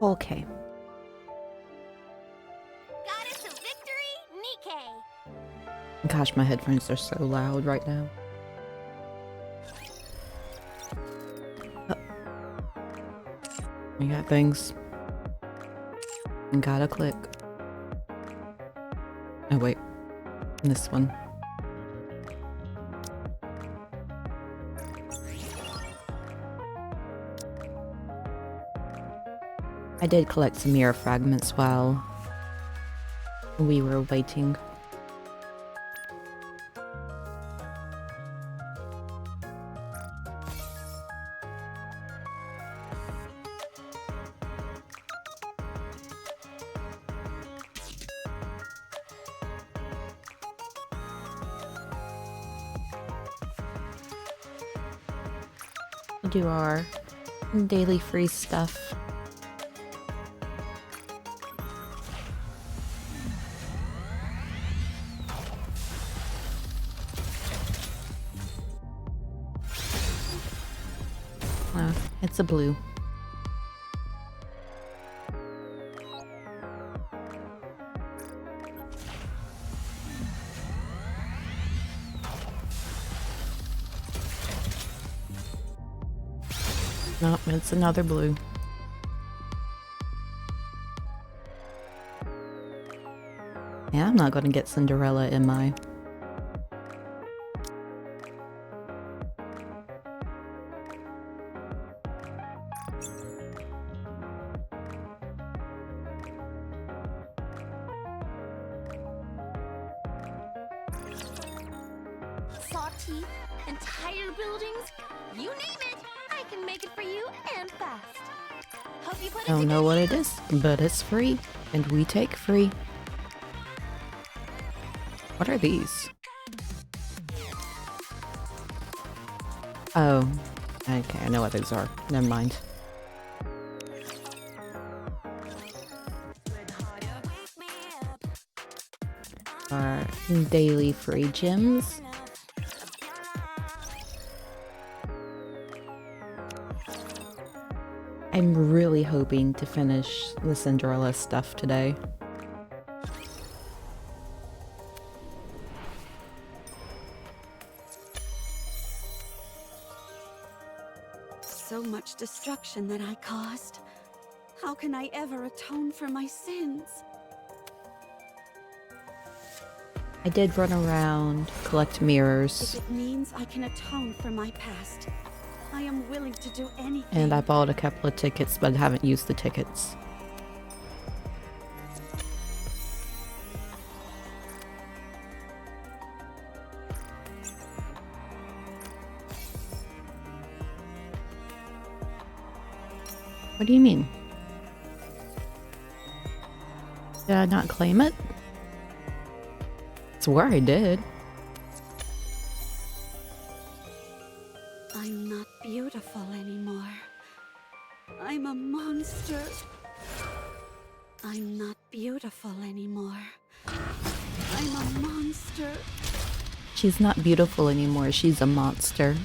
Okay. Goddess of victory, NIKKE. Gosh, my headphones are so loud right now. We got things. And gotta click. Oh wait. This one. I did collect some mirror fragments while we were waiting. We do our daily free stuff. It's a blue. Nope, it's another blue. Yeah, I'm not gonna get Cinderella, am I? Saw teeth, entire buildings, you name it, I can make it for you and fast. Hope you put it I don't know together. what it is, but it's free, and we take free. What are these? Oh, okay, I know what these are. Never mind. Our daily free gems. I'm really hoping to finish the Cinderella stuff today. So much destruction that I caused. How can I ever atone for my sins? I did run around, collect mirrors, If it means I can atone for my past, I am willing to do anything. and I bought a couple of tickets, but haven't used the tickets. What do you mean? Did I not claim it? I swear I did. I'm not beautiful anymore. I'm a monster. I'm not beautiful anymore. I'm a monster. She's not beautiful anymore, she's a monster.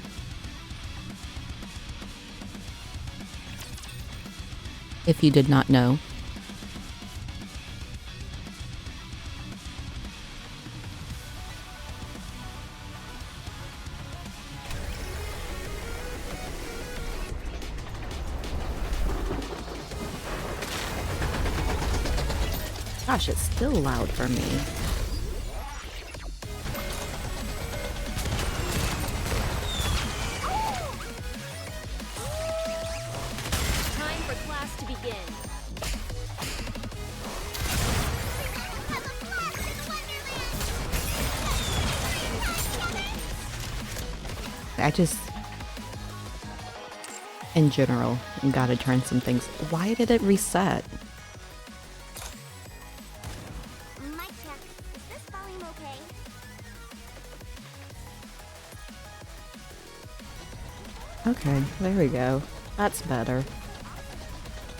If you did not know. Gosh, it's still loud for me. Time for class to begin. I just, in general, gotta turn some things. Why did it reset? Mic check. Is this volume okay? Okay, there we go. That's better.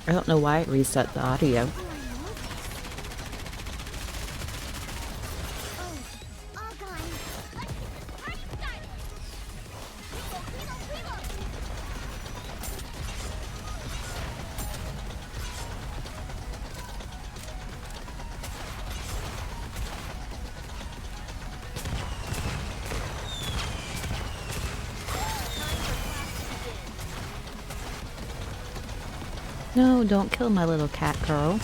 I don't know why it reset the audio. All gone. Party started. Reload. No, don't kill my little cat girl.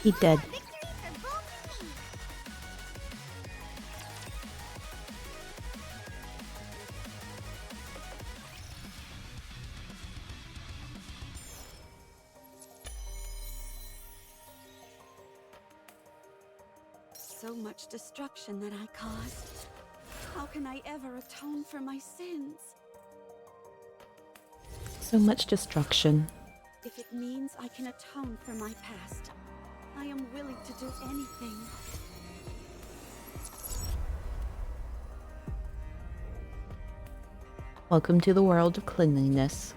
He dead. Victory for both of me. So much destruction that I caused. How can I ever atone for my sins? So much destruction. If it means I can atone for my past, I am willing to do anything. Welcome to the world of cleanliness.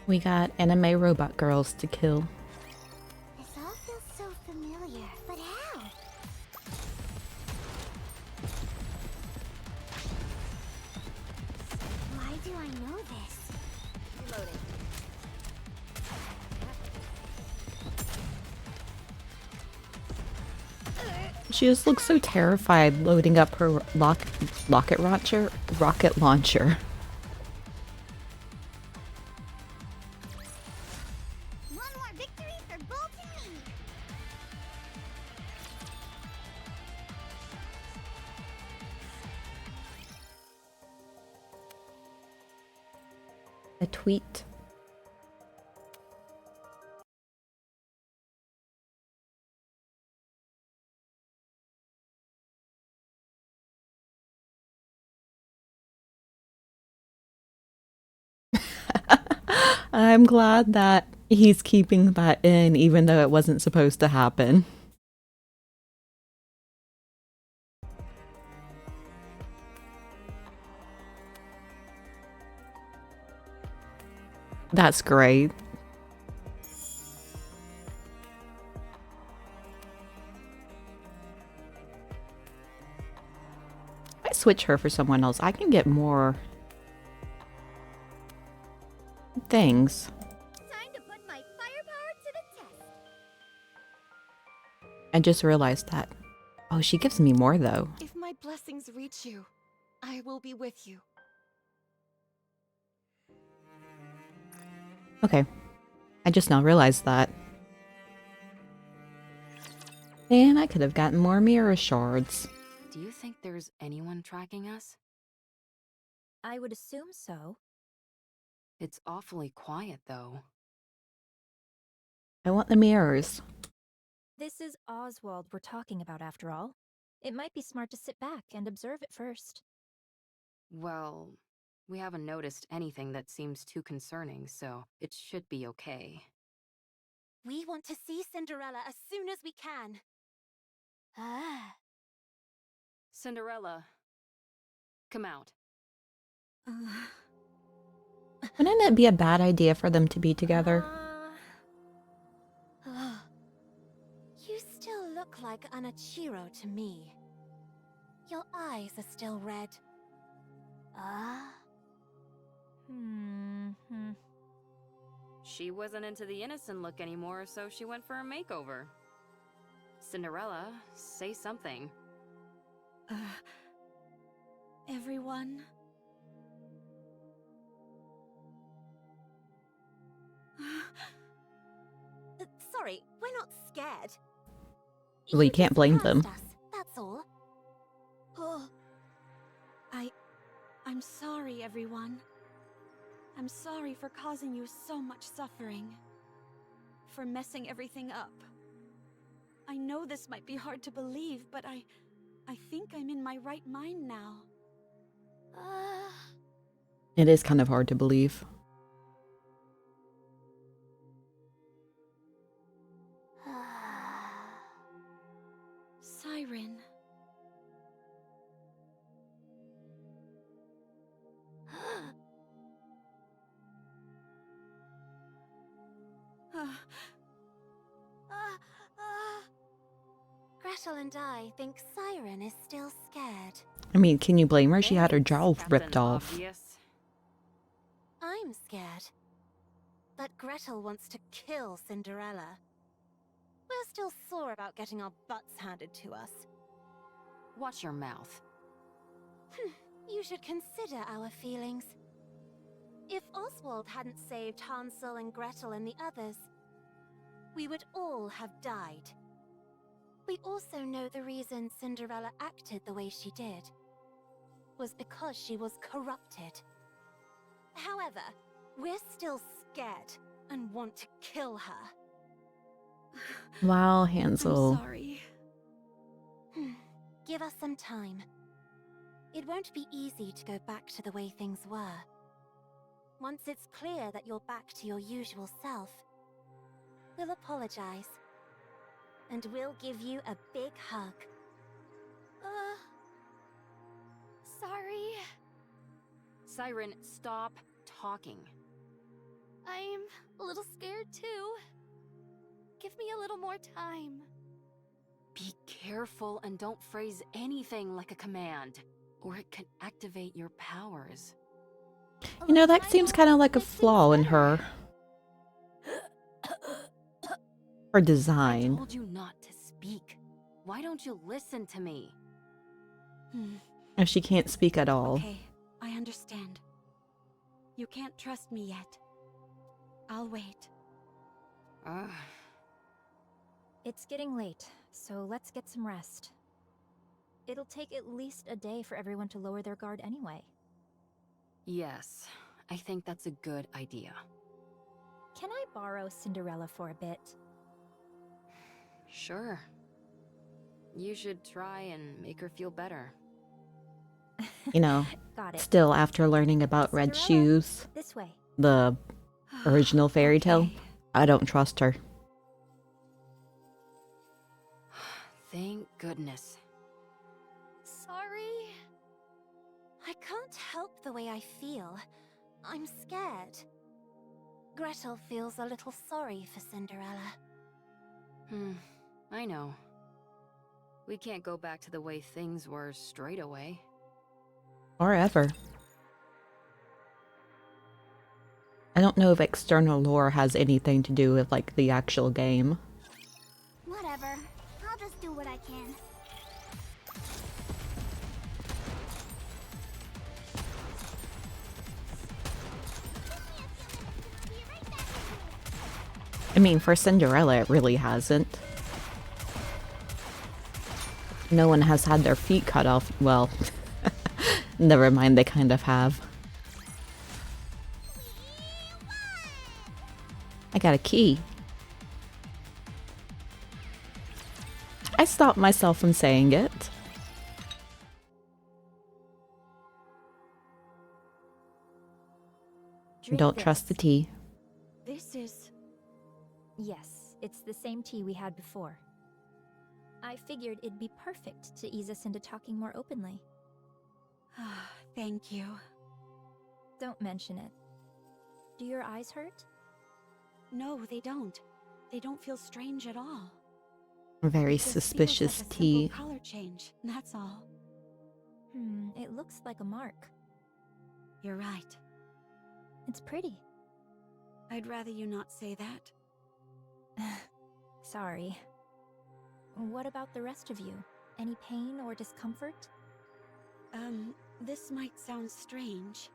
We got anime robot girls to kill. This all feels so familiar, but how? Why do I know this? Reloading. She just looks so terrified loading up her rocket launcher. One more victory for both of me. A tweet. I'm glad that he's keeping that in, even though it wasn't supposed to happen. That's great. I switch her for someone else. I can get more things. Time to put my firepower to the test. I just realized that. Oh, she gives me more though. If my blessings reach you, I will be with you. Okay. I just now realized that. And I could have gotten more mirror shards. Do you think there's anyone tracking us? I would assume so. It's awfully quiet, though. I want the mirrors. This is Oswald we're talking about, after all. It might be smart to sit back and observe it first. Well, we haven't noticed anything that seems too concerning, so it should be okay. We want to see Cinderella as soon as we can. Ah. Cinderella, come out. Wouldn't it be a bad idea for them to be together? You still look like Anachiro to me. Your eyes are still red. She wasn't into the innocent look anymore, so she went for a makeover. Cinderella, say something. Everyone. Sorry, we're not scared. Well, you can't just blame them. passed us, that's all. Oh. I'm sorry, everyone. I'm sorry for causing you so much suffering. For messing everything up. I know this might be hard to believe, but I think I'm in my right mind now. It is kind of hard to believe. Siren. Gretel and I think Siren is still scared. I mean, can you blame her? She had her jaw Thanks, ripped Captain off. Obvious. I'm scared. But Gretel wants to kill Cinderella. We're still sore about getting our butts handed to us. Watch your mouth. You should consider our feelings. If Oswald hadn't saved Hansel and Gretel and the others, we would all have died. We also know the reason Cinderella acted the way she did was because she was corrupted. However, we're still scared and want to kill her. Wow, I'm Hansel. sorry. Give us some time. It won't be easy to go back to the way things were. Once it's clear that you're back to your usual self, we'll apologize. And we'll give you a big hug. Sorry. Siren, stop talking. I'm a little scared too. Give me a little more time. Be careful and don't phrase anything like a command, or it can activate your powers. You know, that seems kind of like a flaw in her. Her I design. told you not to speak. Why don't you listen to me? If she can't speak at all. Okay, I understand. You can't trust me yet. I'll wait. Ugh. It's getting late, so let's get some rest. It'll take at least a day for everyone to lower their guard anyway. Yes, I think that's a good idea. Can I borrow Cinderella for a bit? Sure. You should try and make her feel better. You know, Got it. still after learning about Red Cinderella, Shoes, This way. the original fairy tale, Okay. I don't trust her. Thank goodness. Sorry. I can't help the way I feel. I'm scared. Gretel feels a little sorry for Cinderella. I know. We can't go back to the way things were straight away. Or ever. I don't know if external lore has anything to do with, like, the actual game. Whatever. I'll just do what I can. I mean, for Cinderella, it really hasn't. No one has had their feet cut off. Well, never mind, they kind of have. I got a key. I stopped myself from saying it. Drink Don't this. trust the tea. This is... Yes, it's the same tea we had before. I figured it'd be perfect to ease us into talking more openly. Thank you. Don't mention it. Do your eyes hurt? No, they don't. They don't feel strange at all. Very It just suspicious feels like a tea. simple color change, that's all. It looks like a mark. You're right. It's pretty. I'd rather you not say that. Sorry. What about the rest of you? Any pain or discomfort? This might sound strange,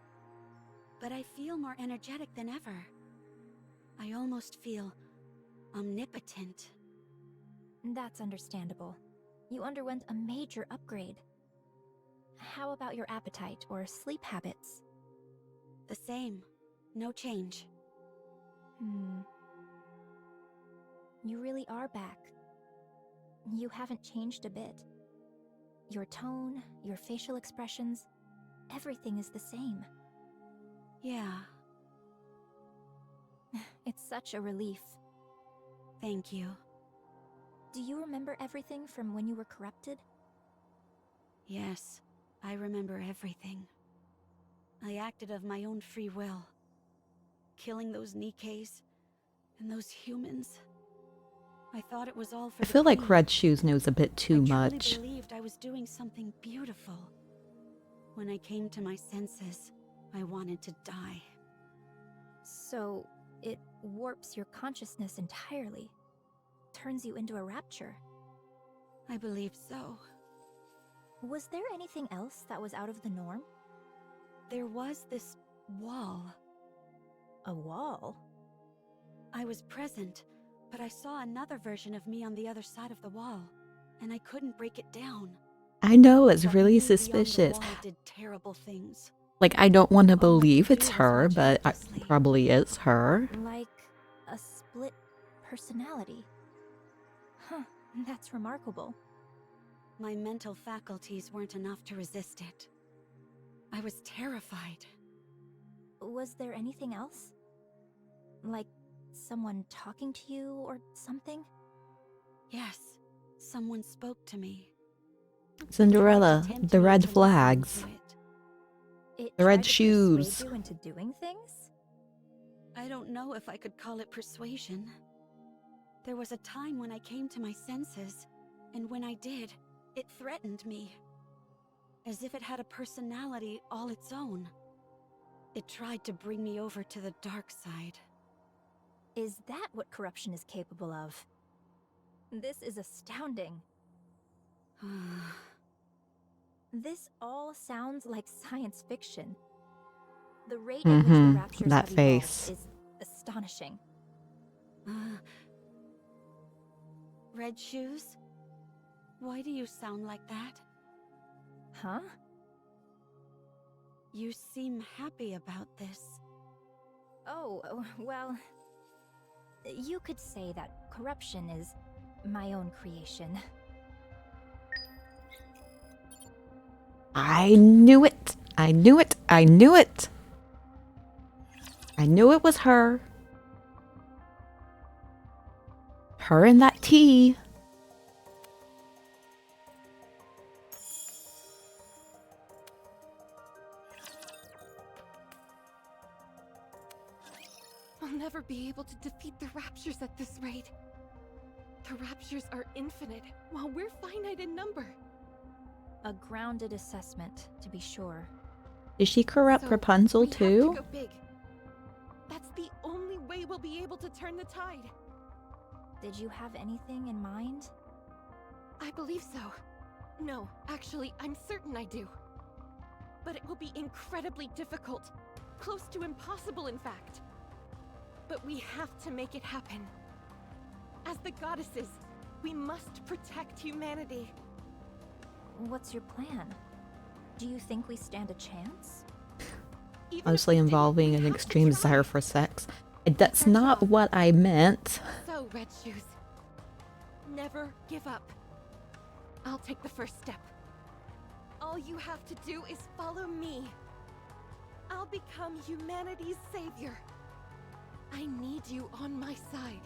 but I feel more energetic than ever. I almost feel omnipotent. That's understandable. You underwent a major upgrade. How about your appetite or sleep habits? The same. No change. You really are back. You haven't changed a bit. Your tone, your facial expressions, everything is the same. Yeah, It's such a relief. thank you. Do you remember everything from when you were corrupted? Yes, I remember everything. I acted of my own free will. Killing those NIKKEs, And those humans. I thought it was all for I the feel like queen. Red Shoes knows a bit too I much. truly believed I was doing something beautiful. When I came to my senses, I wanted to die. So, it warps your consciousness entirely. Turns you into a rapture. I believe so. Was there anything else that was out of the norm? There was this wall. A wall? I was present, but I saw another version of me on the other side of the wall, and I couldn't break it down. I know, it's What really me beyond the suspicious. wall did terrible things. Like, I don't want to All I believe could it's do was her, watch but it helplessly. probably is her. Like a split personality. Huh, that's remarkable. My mental faculties weren't enough to resist it. I was terrified. Was there anything else? Like someone talking to you or something? Yes, someone spoke to me. Cinderella, Tried to tempt the me red into listening flags, to it. It the red tried to persuade shoes. you into doing things? I don't know if I could call it persuasion. There was a time when I came to my senses, and when I did, it threatened me. As if it had a personality all its own. It tried to bring me over to the dark side. Is that what corruption is capable of? This is astounding. This all sounds like science fiction. The rate at which the raptures That have face. evolved is astonishing. Red Shoes? Why do you sound like that? Huh? You seem happy about this. Oh, well... You could say that corruption is my own creation. I knew it! I knew it! I knew it! I knew it was her. Her and that tea. I'll never be able to defeat the Raptures at this rate. The Raptures are infinite, while we're finite in number. A grounded assessment, to be sure. Did she corrupt So, Rapunzel we have too? to go big. That's the only way we'll be able to turn the tide. Did you have anything in mind? I believe so. No, actually, I'm certain I do. But it will be incredibly difficult. Close to impossible, in fact. But we have to make it happen. As the goddesses, we must protect humanity. What's your plan? Do you think we stand a chance? Even if Mostly we didn't, involving we an have to extreme try. desire for sex. That's our not job. what I meant. So, Red Shoes, never give up. I'll take the first step. All you have to do is follow me. I'll become humanity's savior. I need you on my side.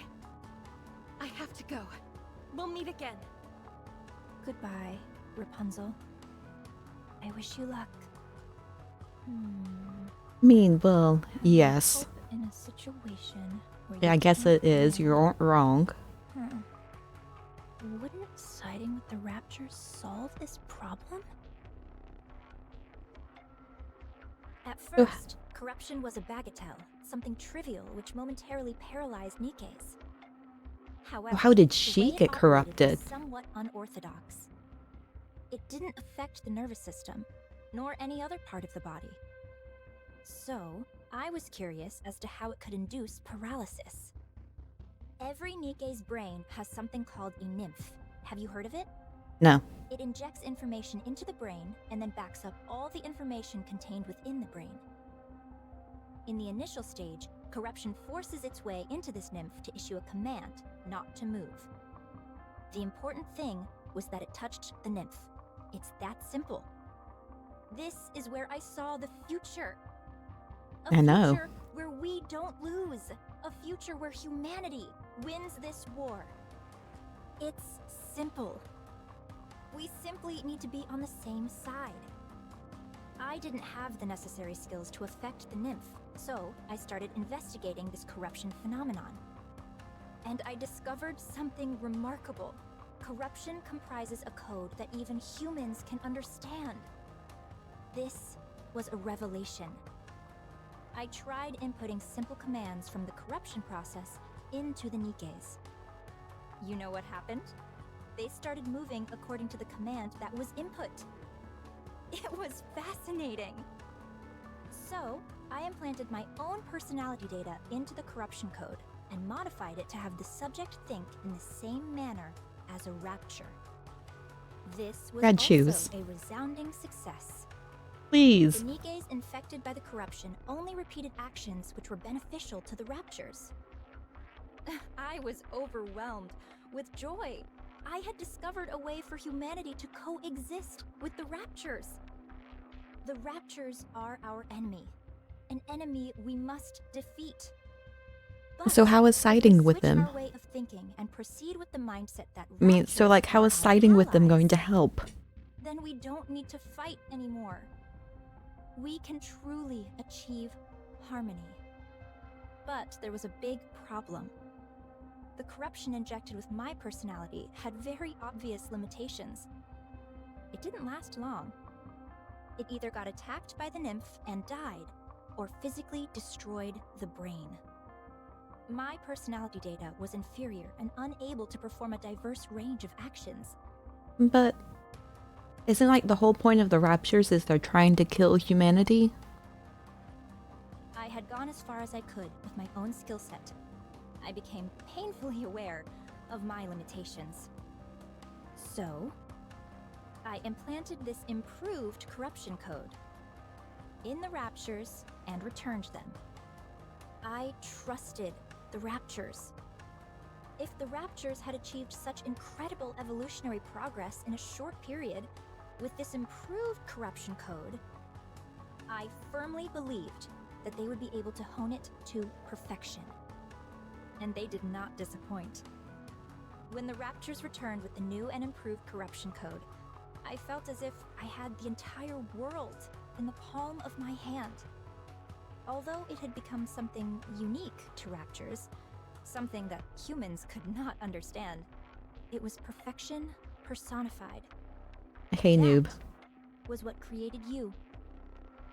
I have to go. We'll meet again. Goodbye, Rapunzel. I wish you luck. I mean, well, yes. Hope in a situation where Yeah, I you guess can't it is. win. You aren't wrong. Wouldn't siding with the Raptures solve this problem? At Ugh. first, corruption was a bagatelle, something trivial which momentarily paralyzed Nikke's. However, How did the she way it get operated corrupted? was somewhat unorthodox. It didn't affect the nervous system, nor any other part of the body. So, I was curious as to how it could induce paralysis. Every Nikke's brain has something called a nymph. Have you heard of it? No. It injects information into the brain and then backs up all the information contained within the brain. In the initial stage, corruption forces its way into this nymph to issue a command not to move. The important thing was that it touched the nymph. It's that simple. This is where I saw the future. A I know. future where we don't lose. A future where humanity wins this war. It's simple. We simply need to be on the same side. I didn't have the necessary skills to affect the nymph, so I started investigating this corruption phenomenon. And I discovered something remarkable. Corruption comprises a code that even humans can understand. This was a revelation. I tried inputting simple commands from the corruption process into the NIKKEs. You know what happened? They started moving according to the command that was input. It was fascinating. So, I implanted my own personality data into the corruption code and modified it to have the subject think in the same manner as a rapture. This was Red also shoes. a resounding success. Please. The NIKKEs infected by the corruption only repeated actions which were beneficial to the raptures. I was overwhelmed with joy. I had discovered a way for humanity to coexist with the raptures. The raptures are our enemy, an enemy we must defeat. But So how is if we siding with switch them? our way of thinking and proceed with the mindset that I mean, so raptures like, how are is our siding with them allies, going to help? then we don't need to fight anymore. We can truly achieve harmony. But there was a big problem. The corruption injected with my personality had very obvious limitations. It didn't last long. It either got attacked by the nymph and died, or physically destroyed the brain. My personality data was inferior and unable to perform a diverse range of actions. But isn't like the whole point of the raptures is they're trying to kill humanity? I had gone as far as I could with my own skill set. I became painfully aware of my limitations. So, I implanted this improved corruption code in the raptures and returned them. I trusted the raptures. If the raptures had achieved such incredible evolutionary progress in a short period with this improved corruption code, I firmly believed that they would be able to hone it to perfection. And they did not disappoint. When the raptures returned with the new and improved corruption code, I felt as if I had the entire world in the palm of my hand. Although it had become something unique to raptures, something that humans could not understand, it was perfection personified. Hey, noob. That was what created you.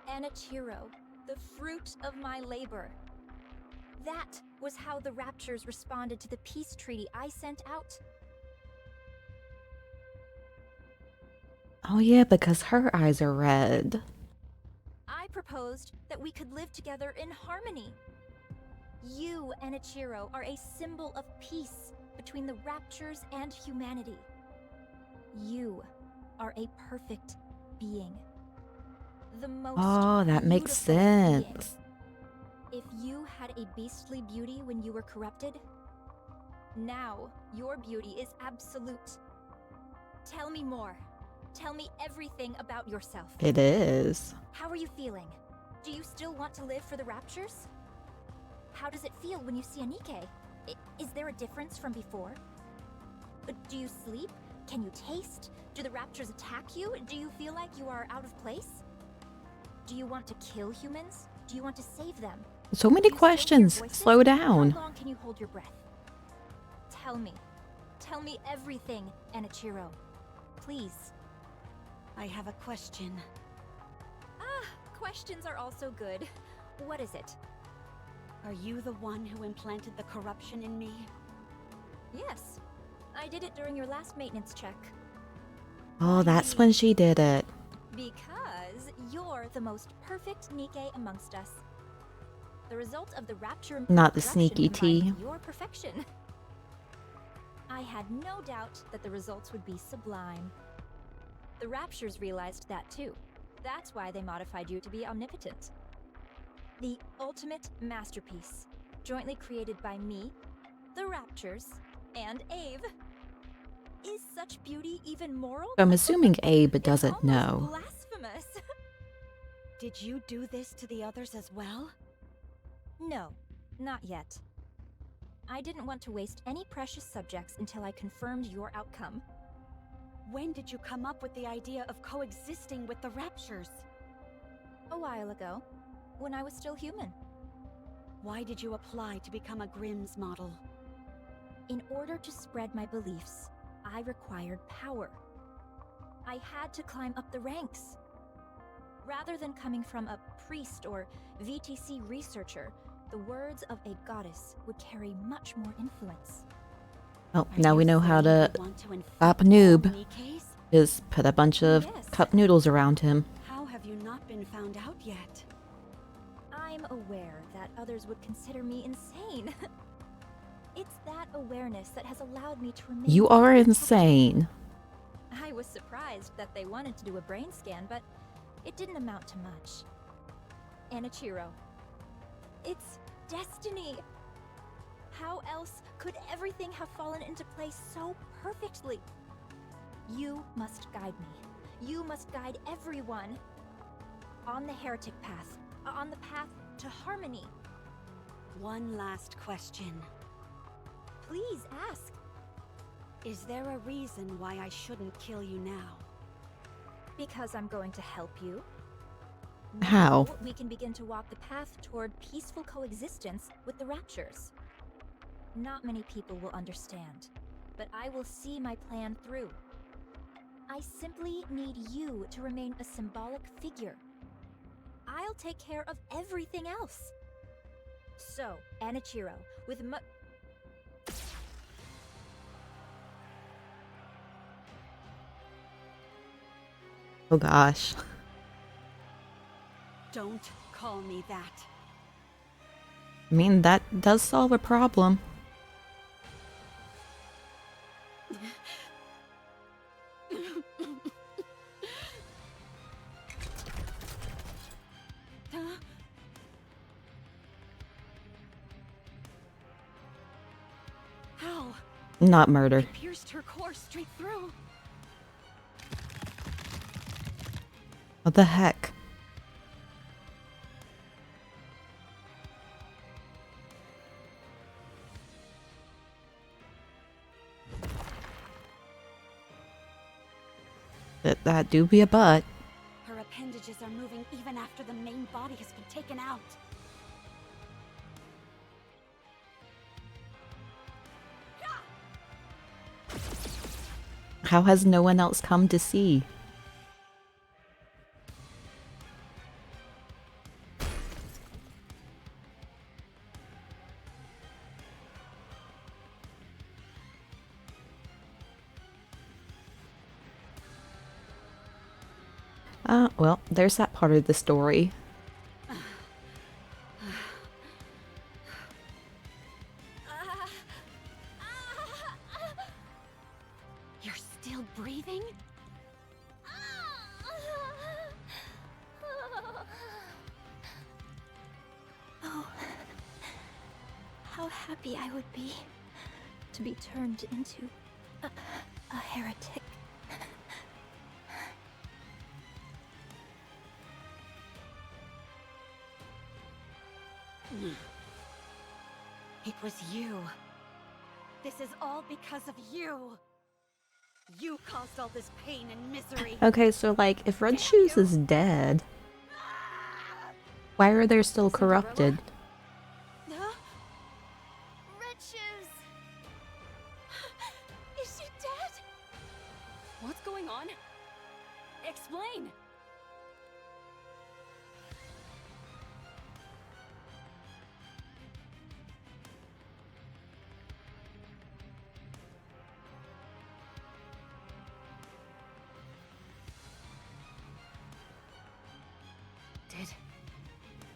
Anichiro, the fruit of my labor. That was how the raptures responded to the peace treaty I sent out. Oh yeah, because her eyes are red. I proposed that we could live together in harmony. You, Anichiro, are a symbol of peace between the raptures and humanity. You are a perfect being. The most Oh, that makes beautiful being. sense. If you had a beastly beauty when you were corrupted, now your beauty is absolute. Tell me more. Tell me everything about yourself. It is. How are you feeling? Do you still want to live for the raptures? How does it feel when you see a NIKKE? Is there a difference from before? Do you sleep? Can you taste? Do the raptures attack you? Do you feel like you are out of place? Do you want to kill humans? Do you want to save them? So many Do you still hear questions. voices? Slow down. How long can you hold your breath? Tell me. Tell me everything, Anichiro. Please. I have a question. Ah, questions are also good. What is it? Are you the one who implanted the corruption in me? Yes. I did it during your last maintenance check. Oh, that's when she did it. Because you're the most perfect NIKKE amongst us. The result of the rapture Not the corruption sneaky combined tea. with your perfection. I had no doubt that the results would be sublime. The raptures realized that too. That's why they modified you to be omnipotent. The ultimate masterpiece, jointly created by me, the raptures, and Abe. Is such beauty even moral? I'm assuming Abe It's doesn't almost know. blasphemous. Did you do this to the others as well? No, not yet. I didn't want to waste any precious subjects until I confirmed your outcome. When did you come up with the idea of coexisting with the raptures? A while ago, when I was still human. Why did you apply to become a Grimm's model? In order to spread my beliefs, I required power. I had to climb up the ranks. Rather than coming from a priest or VTC researcher, the words of a goddess would carry much more influence. Well, Are now you we know how saying to you want to infect stop a all noob. Nikkes? Is put a bunch of Yes. cup noodles around him. How have you not been found out yet? I'm aware that others would consider me insane. It's that awareness that has allowed me to remain. You are untouched. insane. I was surprised that they wanted to do a brain scan, but it didn't amount to much. Anichiro. It's destiny. How else could everything have fallen into place so perfectly? You must guide me. You must guide everyone. On the heretic path. On the path to harmony. One last question. Please ask. Is there a reason why I shouldn't kill you now? Because I'm going to help you. How? Now we can begin to walk the path toward peaceful coexistence with the Raptures. Not many people will understand, but I will see my plan through. I simply need you to remain a symbolic figure. I'll take care of everything else. So, Anichiro, with Oh gosh. Don't call me that. I mean, that does solve a problem. How? Not murder. It pierced her core straight through. What the heck? That do be a butt. Her appendages are moving even after the main body has been taken out. How has no one else come to see? Well, there's that part of the story. You're still breathing? Oh, how happy I would be to be turned into a heretic. It was you. This is all because of you. You caused all this pain and misery. Okay, so like, if Red Shoes is dead, why are they still corrupted? Huh? Red Shoes! Is she dead? What's going on? Explain!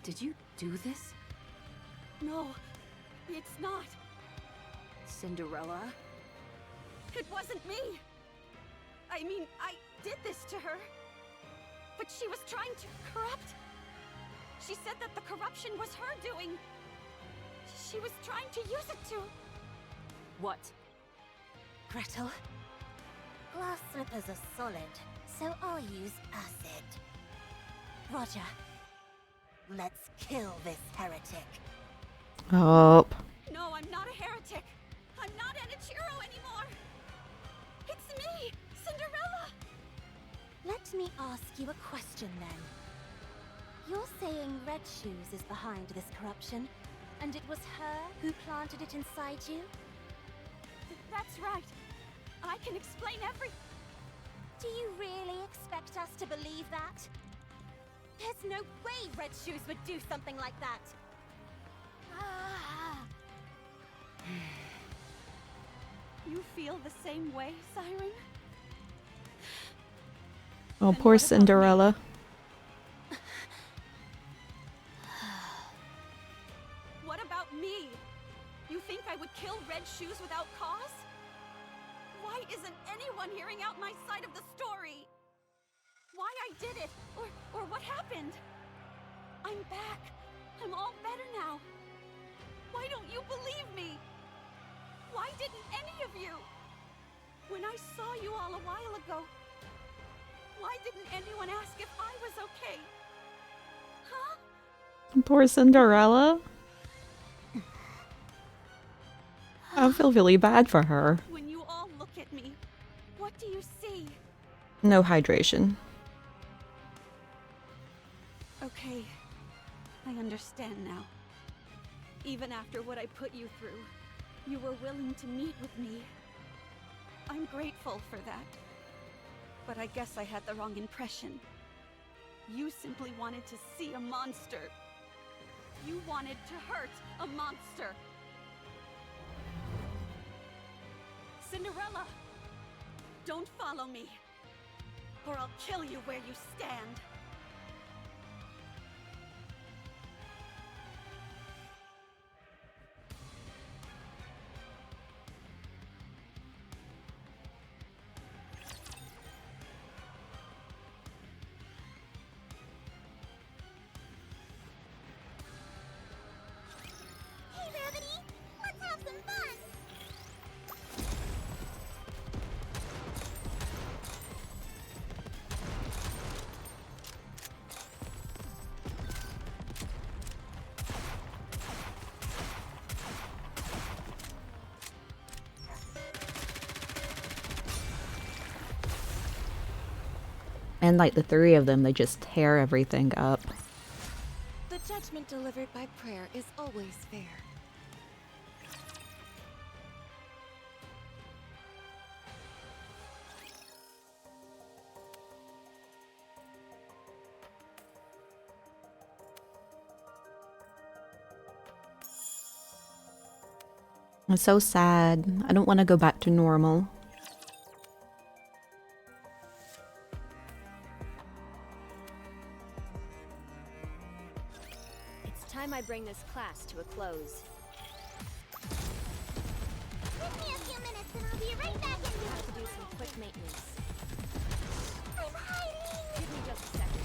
Did you do this? No, it's not. Cinderella? It wasn't me. I mean, I did this to her. But she was trying to corrupt. She said that the corruption was her doing. She was trying to use it to... What? Gretel? Glass slippers are solid, so I'll use acid. Roger. Let's kill this heretic. Oh. No, I'm not a heretic. I'm not Anichiro anymore. It's me, Cinderella. Let me ask you a question then. You're saying Red Shoes is behind this corruption, and it was her who planted it inside you? That's right. I can explain every... Do you really expect us to believe that? There's no way Red Shoes would do something like that. Ah. You feel the same way, Siren? Oh, Then poor what about me? Cinderella. What about me? You think I would kill Red Shoes without cause? Why isn't anyone hearing out my side of the story? Why I did it, or what happened? I'm back. I'm all better now. Why don't you believe me? Why didn't any of you? When I saw you all a while ago, why didn't anyone ask if I was okay? Huh? Poor Cinderella. I feel really bad for her. When you all look at me, what do you see? No hydration. Okay, I understand now. Even after what I put you through, you were willing to meet with me. I'm grateful for that. But I guess I had the wrong impression. You simply wanted to see a monster. You wanted to hurt a monster. Cinderella! Don't follow me, or I'll kill you where you stand. Hey, Rabbity! Let's have some fun! And like the three of them, they just tear everything up. The judgment delivered by prayer is always fair. It's so sad. I don't want to go back to normal. It's time I bring this class to a close. Give me a few minutes and I'll be right back in I have to do some quick maintenance. I'm hiding! Give me just a second.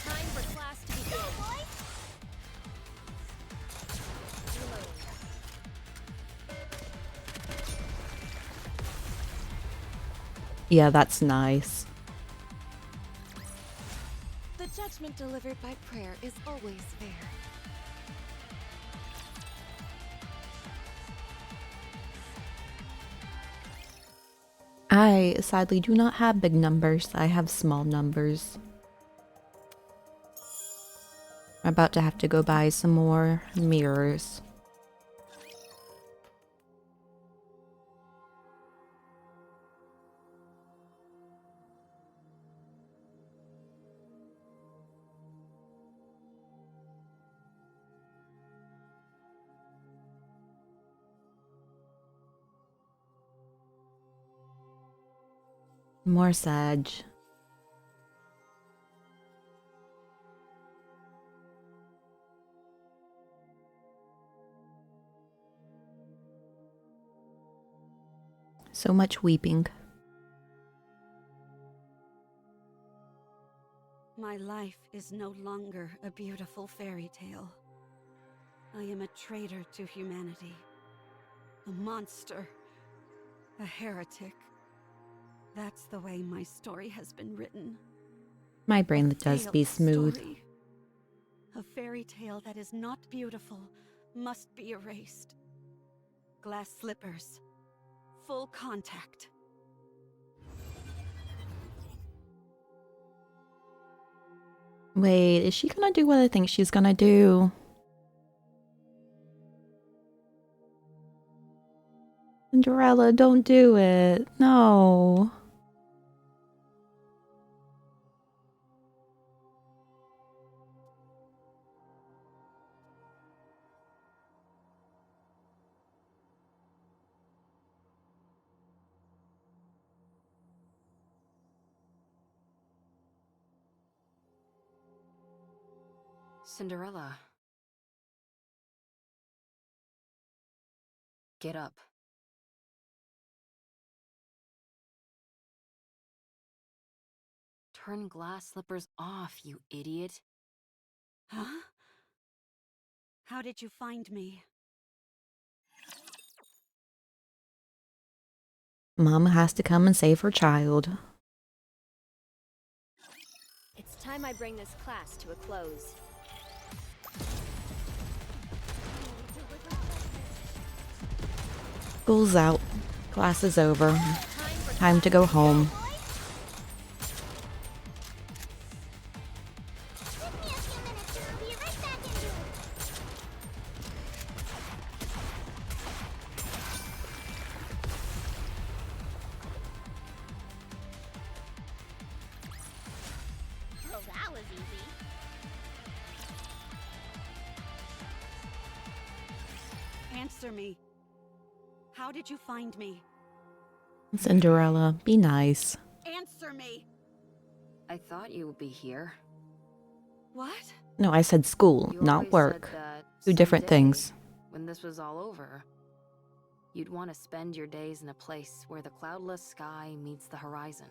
Time for class to begin. Boy! Reloading. Yeah, that's nice. The judgment delivered by prayer is always fair. I sadly do not have big numbers. I have small numbers. I'm about to have to go buy some more mirrors. More Sag. So much weeping. My life is no longer a beautiful fairy tale. I am a traitor to humanity. A monster. A heretic. That's the way my story has been written. My brain A does failed be smooth. story. A fairy tale that is not beautiful must be erased. Glass slippers. Full contact. Wait, is she gonna do what I think she's gonna do? Cinderella, don't do it. No. Cinderella. Get up. Turn glass slippers off, you idiot. Huh? How did you find me? Mom has to come and save her child. It's time I bring this class to a close. School's out. Class is over. Time to go home. Oh, that was easy. Answer me. How did you find me? Cinderella, be nice. Answer me! I thought you would be here. What? No, I said school, You not always work. said that Two different someday, things. When this was all over, you'd want to spend your days in a place where the cloudless sky meets the horizon.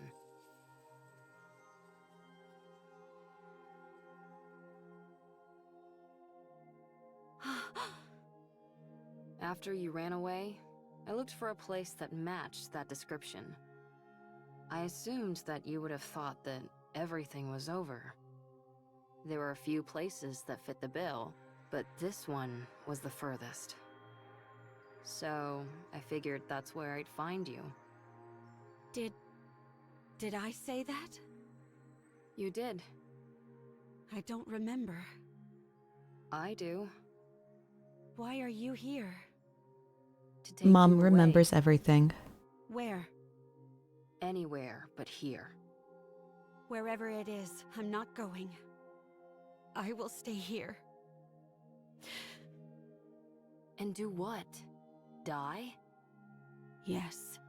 After you ran away, I looked for a place that matched that description. I assumed that you would have thought that everything was over. There were a few places that fit the bill, but this one was the furthest. So, I figured that's where I'd find you. Did I say that? You did. I don't remember. I do. Why are you here? To take Mom you away. remembers everything. Where? Anywhere but here. Wherever it is, I'm not going. I will stay here. And do what? Die? Yes.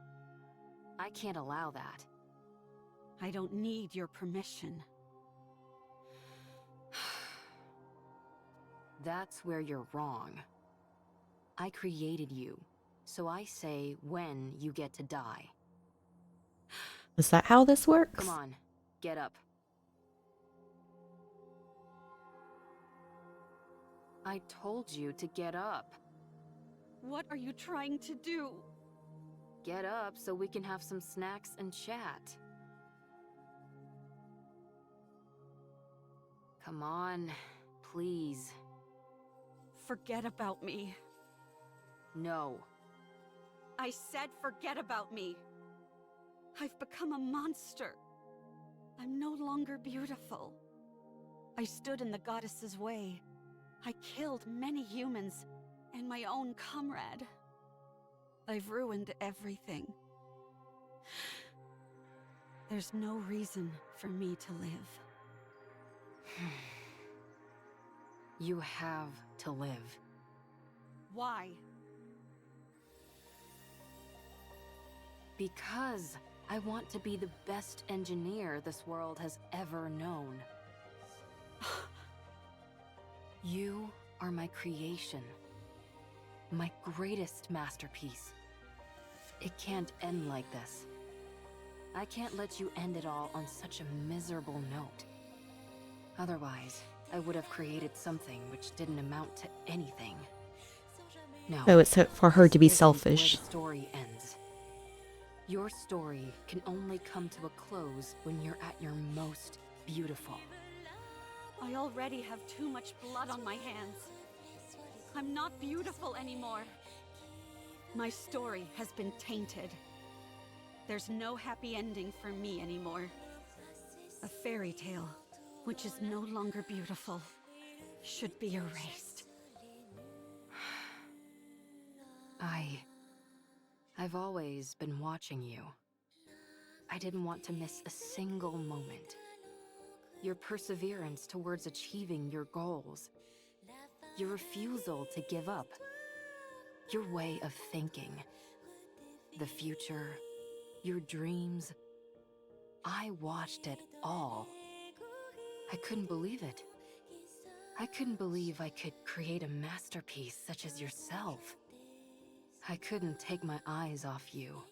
I can't allow that. I don't need your permission. That's where you're wrong. I created you, so I say when you get to die. Is that how this works? Come on, get up. I told you to get up. What are you trying to do? Get up so we can have some snacks and chat. Come on, please. Forget about me. No. I said forget about me. I've become a monster. I'm no longer beautiful. I stood in the goddess's way. I killed many humans and my own comrade. I've ruined everything. There's no reason for me to live. You have to live. Why? Because I want to be the best engineer this world has ever known. You are my creation. My greatest masterpiece. It can't end like this. I can't let you end it all on such a miserable note. Otherwise, I would have created something which didn't amount to anything. No. So it's for her to be this isn't selfish. where the story ends. Your story can only come to a close when you're at your most beautiful. I already have too much blood on my hands. I'm not beautiful anymore. My story has been tainted. There's no happy ending for me anymore. A fairy tale, which is no longer beautiful, should be erased. I I've always been watching you. I didn't want to miss a single moment. Your perseverance towards achieving your goals. Your refusal to give up. Your way of thinking. The future. Your dreams. I watched it all. I couldn't believe it. I couldn't believe I could create a masterpiece such as yourself. I couldn't take my eyes off you.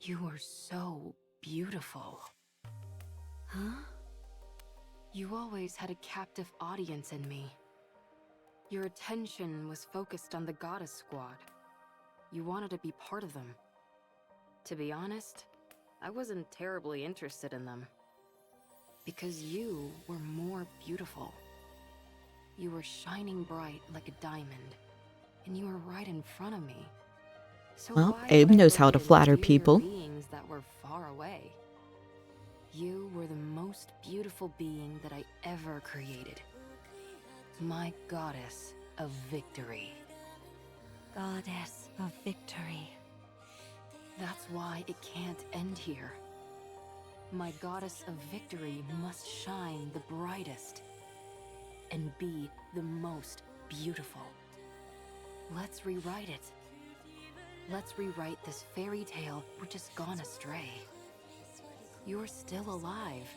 You were so beautiful. Huh? You always had a captive audience in me. Your attention was focused on the Goddess Squad. You wanted to be part of them. To be honest, I wasn't terribly interested in them. Because you were more beautiful. You were shining bright like a diamond. And you were right in front of me. So Well, why Abe would I knows go how to in flatter and fear people. beings that were far away? You were the most beautiful being that I ever created. My goddess of victory. Goddess of victory. That's why it can't end here. My goddess of victory must shine the brightest and be the most beautiful. Let's rewrite it. Let's rewrite this fairy tale we're just gone astray. You're still alive.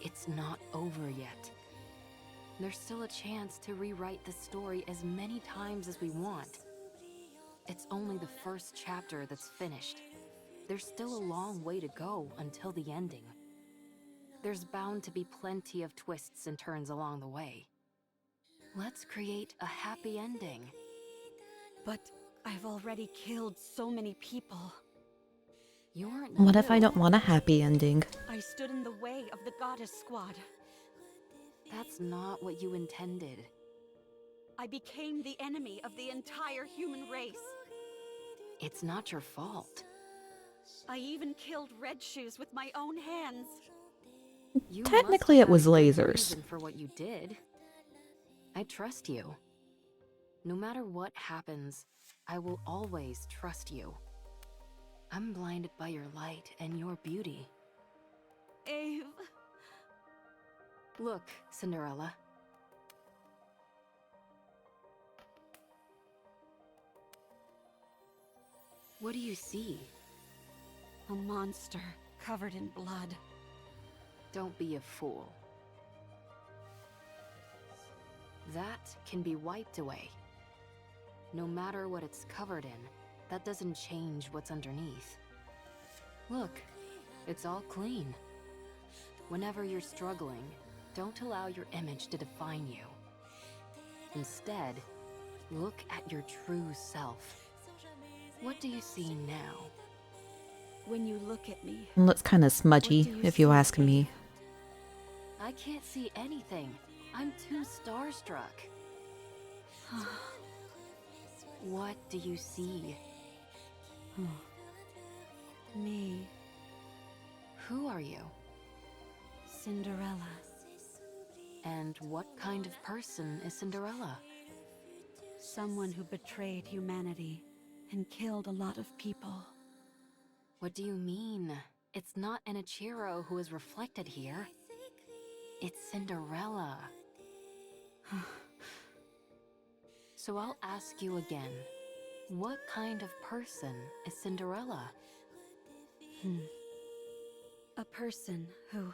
It's not over yet. There's still a chance to rewrite the story as many times as we want. It's only the first chapter that's finished. There's still a long way to go until the ending. There's bound to be plenty of twists and turns along the way. Let's create a happy ending. But I've already killed so many people. You aren't What if I new. don't want a happy ending? I stood in the way of the Goddess Squad. That's not what you intended. I became the enemy of the entire human race. It's not your fault. I even killed Red Shoes with my own hands. You Technically, must it was have had a good lasers. reason for what you did. I trust you. No matter what happens, I will always trust you. I'm blinded by your light and your beauty. Ave. Look, Cinderella. What do you see? A monster covered in blood. Don't be a fool. That can be wiped away. No matter what it's covered in, that doesn't change what's underneath. Look, it's all clean. Whenever you're struggling, don't allow your image to define you. Instead, look at your true self. What do you see now? When you look at me, It looks kind of smudgy, What do you if you see, ask me. I can't see anything. I'm too starstruck. What do you see? me, Who are you? Cinderella. And what kind of person is Cinderella? Someone who betrayed humanity and killed a lot of people. What do you mean? It's not an Ichiro who is reflected here. It's Cinderella. So I'll ask you again. What kind of person is Cinderella? A person who,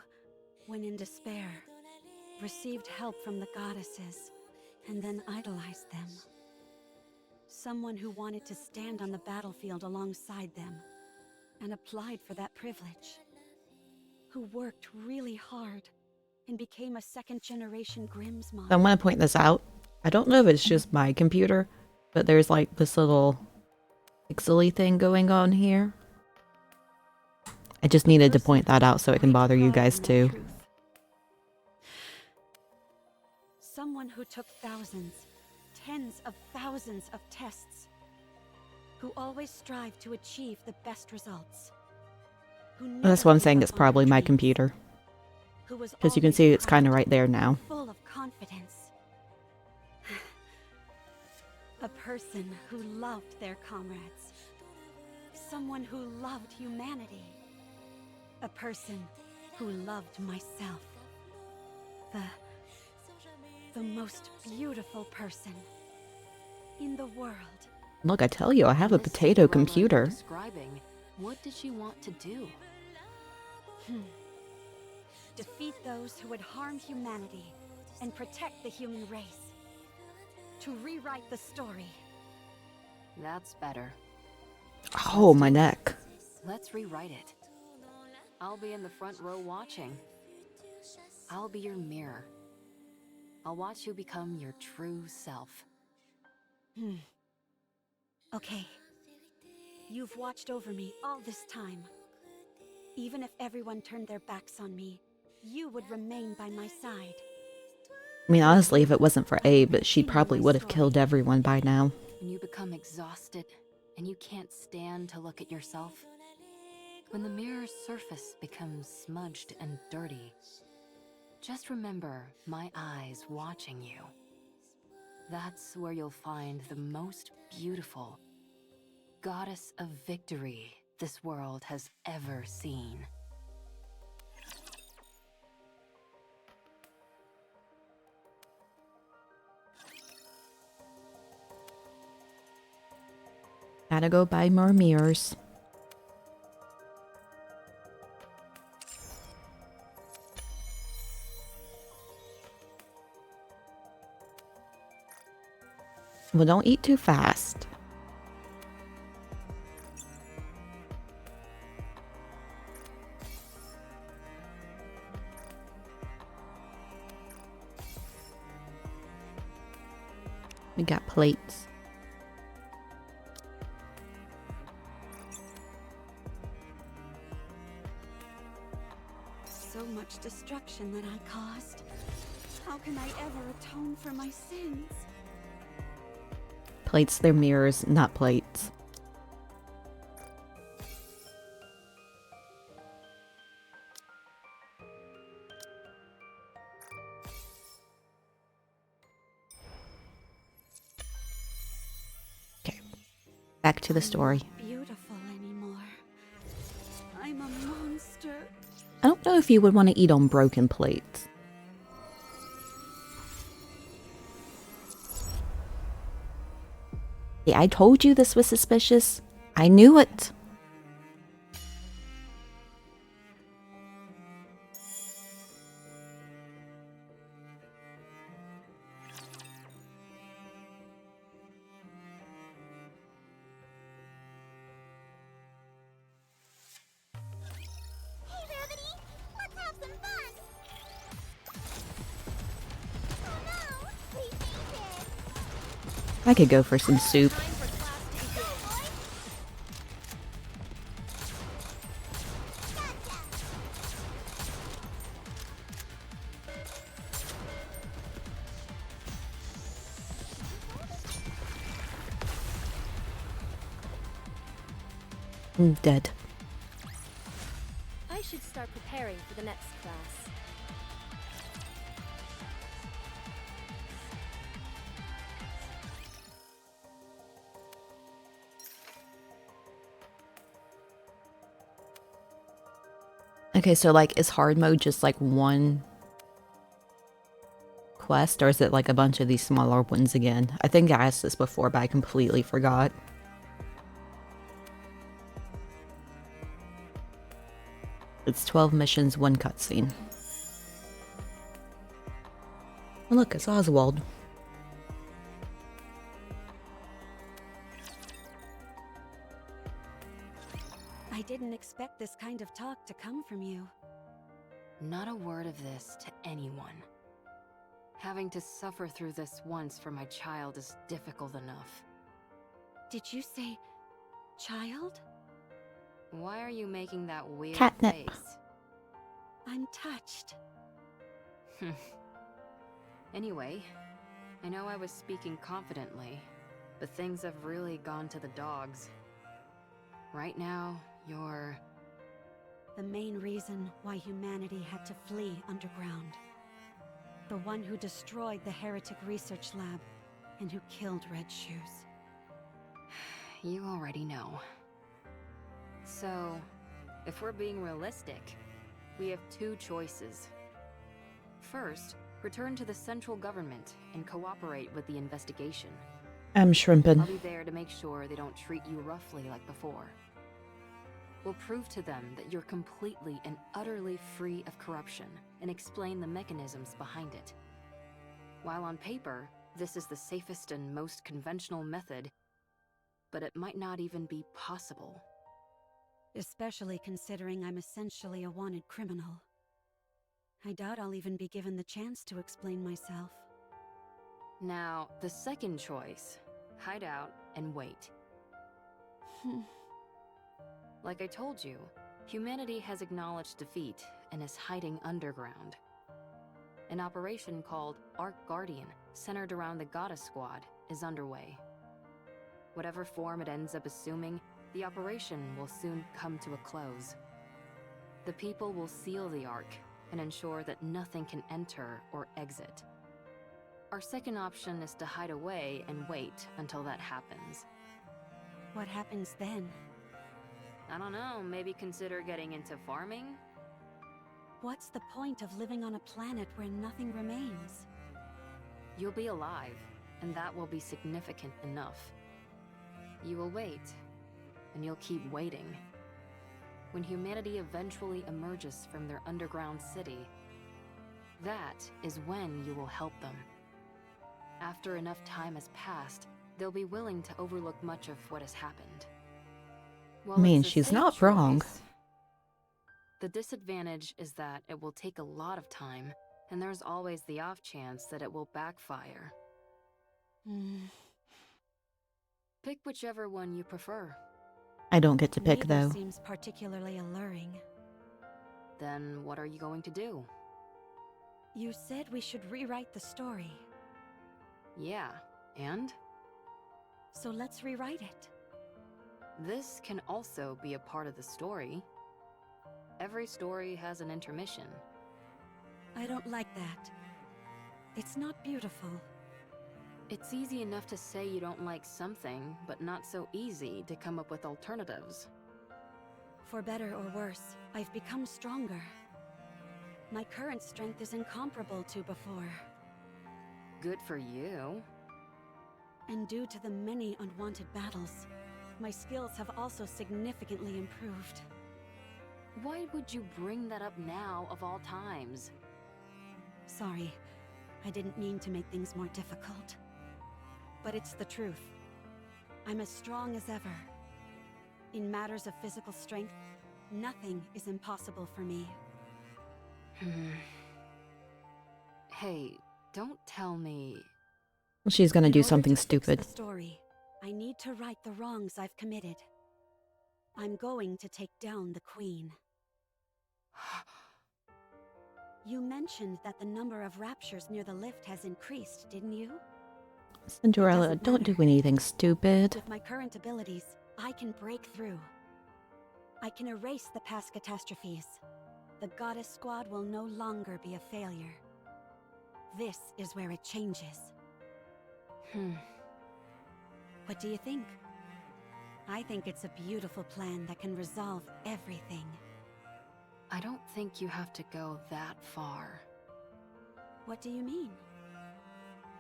when in despair, received help from the goddesses and then idolized them. Someone who wanted to stand on the battlefield alongside them and applied for that privilege. Who worked really hard and became a second-generation Grimm's mom. I want to point this out. I don't know if it's just my computer, but there's like this little pixely thing going on here. I just needed to point that out so it can bother you guys too. Someone who took thousands, tens of thousands of tests. Who always strived to achieve the best results. Who That's never why I'm gave saying up it's on her probably my dreams. computer. Who was Because you can always see it's kind of proud right there now. and full of confidence. A person who loved their comrades. Someone who loved humanity. A person who loved myself. The most beautiful person in the world. Look, I tell you, I have a This potato woman you're computer. Describing, what did she want to do? Defeat those who would harm humanity and protect the human race. To rewrite the story. That's better. Oh, my neck. Let's rewrite it. I'll be in the front row watching. I'll be your mirror. I'll watch you become your true self. Okay. You've watched over me all this time. Even if everyone turned their backs on me, you would remain by my side. I mean, honestly, if it wasn't for Abe, she probably would have killed everyone by now. When you become exhausted and you can't stand to look at yourself. When the mirror's surface becomes smudged and dirty. Just remember my eyes watching you. That's where you'll find the most beautiful goddess of victory this world has ever seen. Gotta go buy more mirrors. Well, don't eat too fast. We got plates. So much destruction that I caused. How can I ever atone for my sins? Plates, they're mirrors, not plates. Okay, back to the story. I'm not beautiful anymore. I'm a monster. I don't know if you would want to eat on broken plates. Yeah, I told you this was suspicious. I knew it. Hey, Rabbity! Let's have some fun! Oh no! We fainted! I could go for some soup. Time for class to begin. I'm dead. I should start preparing for the next class. Okay, so like, is hard mode just like one quest, or is it like a bunch of these smaller ones again? I think I asked this before, but I completely forgot. It's 12 missions, one cutscene. Oh, look, it's Oswald. I didn't expect this kind of talk to come from you. Not a word of this to anyone. Having to suffer through this once for my child is difficult enough. Did you say child? Why are you making that weird Catnip. face? I'm touched. Anyway, I know I was speaking confidently, but things have really gone to the dogs. Right now, you're... The main reason why humanity had to flee underground. The one who destroyed the heretic research lab and who killed Red Shoes. You already know. So, if we're being realistic, we have two choices. First, return to the central government and cooperate with the investigation. I'm shrimping. I'll be there to make sure they don't treat you roughly like before. We'll prove to them that you're completely and utterly free of corruption and explain the mechanisms behind it. While on paper, this is the safest and most conventional method, but it might not even be possible. Especially considering I'm essentially a wanted criminal. I doubt I'll even be given the chance to explain myself. Now, the second choice, hide out and wait. Like I told you, humanity has acknowledged defeat and is hiding underground. An operation called Ark Guardian, centered around the Goddess Squad, is underway. Whatever form it ends up assuming, the operation will soon come to a close. The people will seal the Ark and ensure that nothing can enter or exit. Our second option is to hide away and wait until that happens. What happens then? I don't know, maybe consider getting into farming? What's the point of living on a planet where nothing remains? You'll be alive, and that will be significant enough. You will wait, and you'll keep waiting. When humanity eventually emerges from their underground city, that is when you will help them. After enough time has passed, they'll be willing to overlook much of what has happened. Well, I mean, it's a she's safe not wrong. choice. The disadvantage is that it will take a lot of time, and there's always the off chance that it will backfire. Pick whichever one you prefer. I don't get to pick, Neither though. seems particularly alluring. Then what are you going to do? You said we should rewrite the story. Yeah, and? So let's rewrite it. This can also be a part of the story. Every story has an intermission. I don't like that. It's not beautiful. It's easy enough to say you don't like something, but not so easy to come up with alternatives. For better or worse, I've become stronger. My current strength is incomparable to before. Good for you. And due to the many unwanted battles, my skills have also significantly improved. Why would you bring that up now of all times? Sorry, I didn't mean to make things more difficult. But it's the truth. I'm as strong as ever. In matters of physical strength, nothing is impossible for me. Hey, don't tell me... She's gonna In do order something to fix stupid. the story, I need to right the wrongs I've committed. I'm going to take down the Queen. You mentioned that the number of raptures near the lift has increased, didn't you? Cinderella, doesn't don't do matter. anything stupid. With my current abilities, I can break through. I can erase the past catastrophes. The Goddess Squad will no longer be a failure. This is where it changes. What do you think? I think it's a beautiful plan that can resolve everything. I don't think you have to go that far. What do you mean?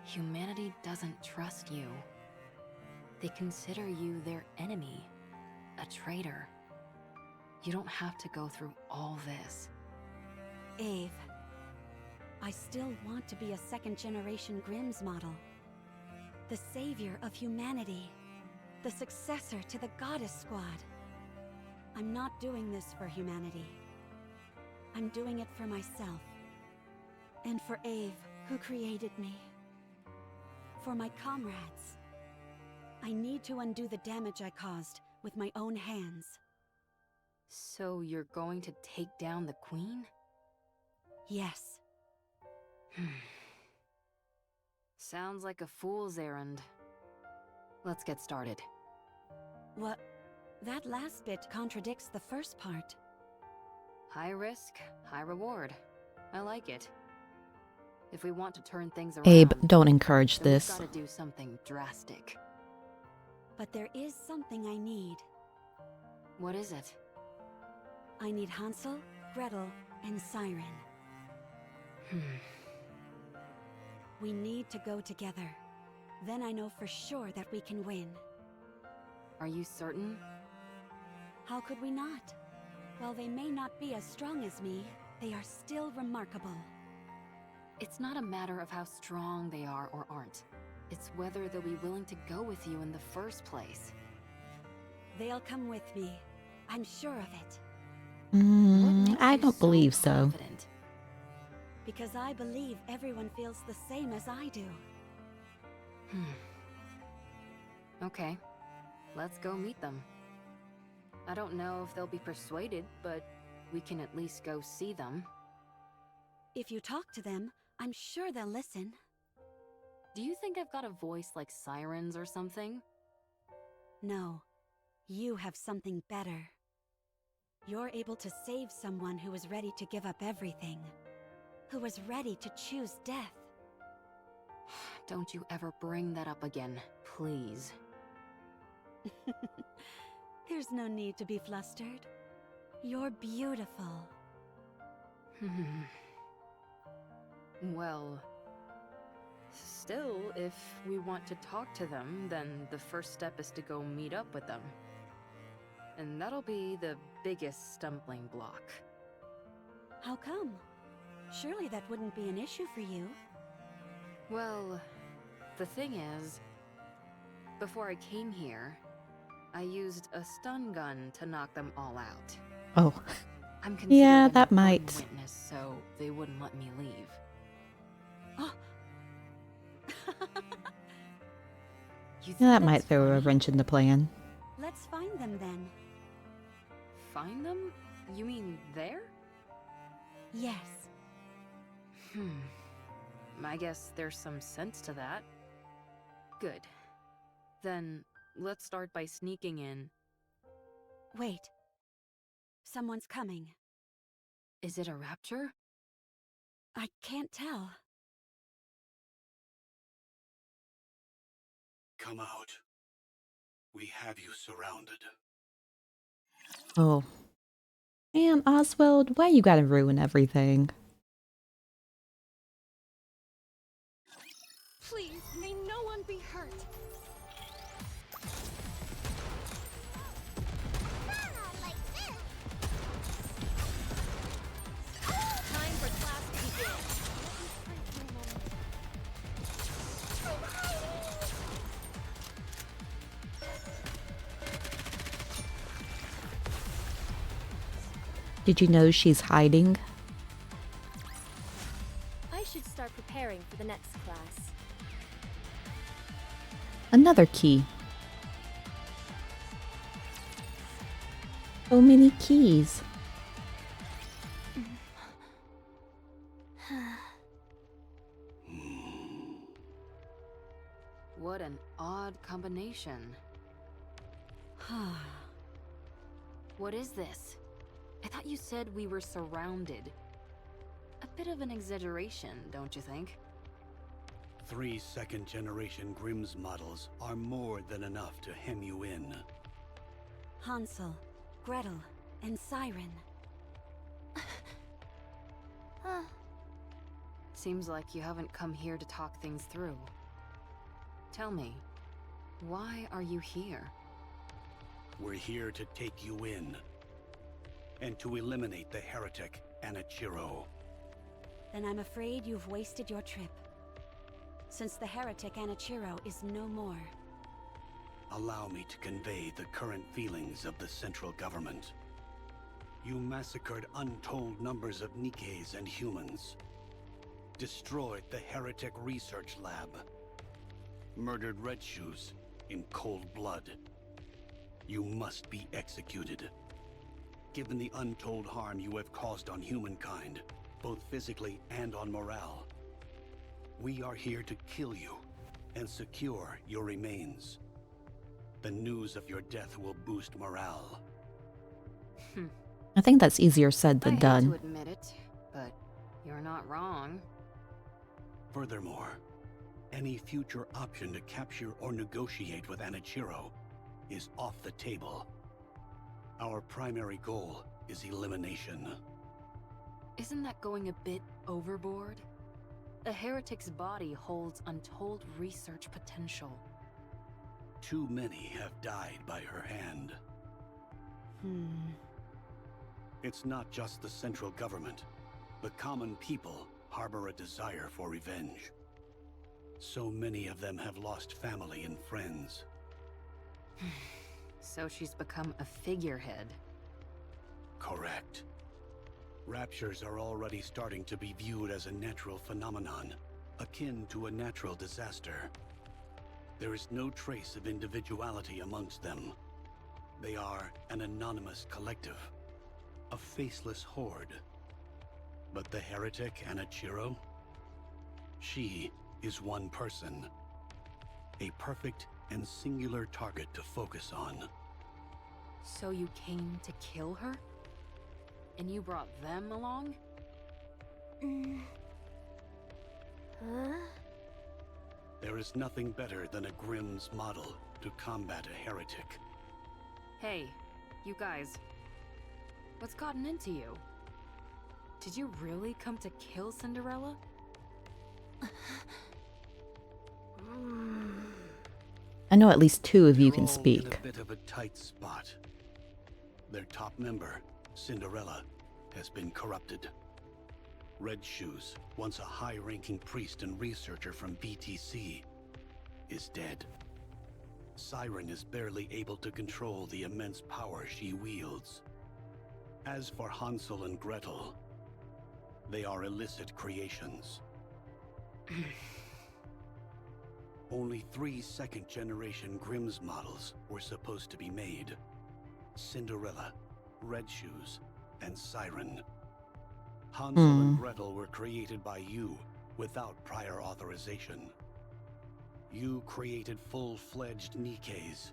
Humanity doesn't trust you. They consider you their enemy, a traitor. You don't have to go through all this. Ave, I still want to be a second-generation Grimm's model. The savior of humanity. The successor to the Goddess Squad. I'm not doing this for humanity. I'm doing it for myself. And for Ave, who created me. For my comrades. I need to undo the damage I caused with my own hands. So you're going to take down the Queen? Yes. Sounds like a fool's errand. Let's get started. What? That last bit contradicts the first part. High risk, high reward. I like it. If we want to turn things around, Abe, don't encourage then we've this. gotta do something drastic. But there is something I need. What is it? I need Hansel, Gretel, and Siren. We need to go together. Then I know for sure that we can win. Are you certain? How could we not? While they may not be as strong as me, they are still remarkable. It's not a matter of how strong they are or aren't. It's whether they'll be willing to go with you in the first place. They'll come with me. I'm sure of it. What makes I you don't believe so. confident? Because I believe everyone feels the same as I do. Okay, let's go meet them. I don't know if they'll be persuaded, but we can at least go see them. If you talk to them, I'm sure they'll listen. Do you think I've got a voice like sirens or something? No, you have something better. You're able to save someone who was ready to give up everything. Who was ready to choose death. Don't you ever bring that up again, please. There's no need to be flustered. You're beautiful. Well, still, if we want to talk to them, then the first step is to go meet up with them. And that'll be the biggest stumbling block. How come? Surely that wouldn't be an issue for you. Well, the thing is, before I came here, I used a stun gun to knock them all out. Oh, I'm considered yeah, an that important might. witness, so they wouldn't let me leave. Oh. You think Yeah, that that's might throw a funny? wrench in the plan. Let's find them then. Find them? You mean there? Yes. I guess there's some sense to that. Good. Then, let's start by sneaking in. Wait. Someone's coming. Is it a rapture? I can't tell. Come out. We have you surrounded. Oh. Man, Oswald, why you gotta ruin everything? Please, may no one be hurt. Time for class to begin. Did you know she's hiding? I should start preparing for the next class. Another key. So many keys. What an odd combination. What is this? I thought you said we were surrounded. A bit of an exaggeration, don't you think? 3 second-generation Grimm's models are more than enough to hem you in. Hansel, Gretel, and Siren. Seems like you haven't come here to talk things through. Tell me, why are you here? We're here to take you in. And to eliminate the heretic, Anichiro. Then I'm afraid you've wasted your trip. Since the heretic Anichiro is no more. Allow me to convey the current feelings of the central government. You massacred untold numbers of NIKKEs and humans. Destroyed the heretic research lab. Murdered Red Shoes in cold blood. You must be executed. Given the untold harm you have caused on humankind, both physically and on morale, we are here to kill you and secure your remains. The news of your death will boost morale. I think that's easier said I than hate to done. admit it, but you're not wrong. Furthermore, any future option to capture or negotiate with Anichiro is off the table. Our primary goal is elimination. Isn't that going a bit overboard? A heretic's body holds untold research potential. Too many have died by her hand. It's not just the central government. The common people harbor a desire for revenge. So many of them have lost family and friends. So she's become a figurehead. Correct. Raptures are already starting to be viewed as a natural phenomenon, akin to a natural disaster. There is no trace of individuality amongst them. They are an anonymous collective, a faceless horde. But the heretic Anichiro? She is one person. A perfect and singular target to focus on. So you came to kill her? And you brought them along? Huh? There is nothing better than a Grimm's model to combat a heretic. Hey, you guys. What's gotten into you? Did you really come to kill Cinderella? I know at least two of you They're can all speak. in a bit of a tight spot. Their top member, Cinderella, has been corrupted. Red Shoes, once a high-ranking priest and researcher from BTC, is dead. Siren is barely able to control the immense power she wields. As for Hansel and Gretel, they are illicit creations. Only 3 second-generation Grimm's models were supposed to be made. Cinderella, Red Shoes, and Siren. Hansel and Gretel were created by you without prior authorization. You created full-fledged NIKKEs,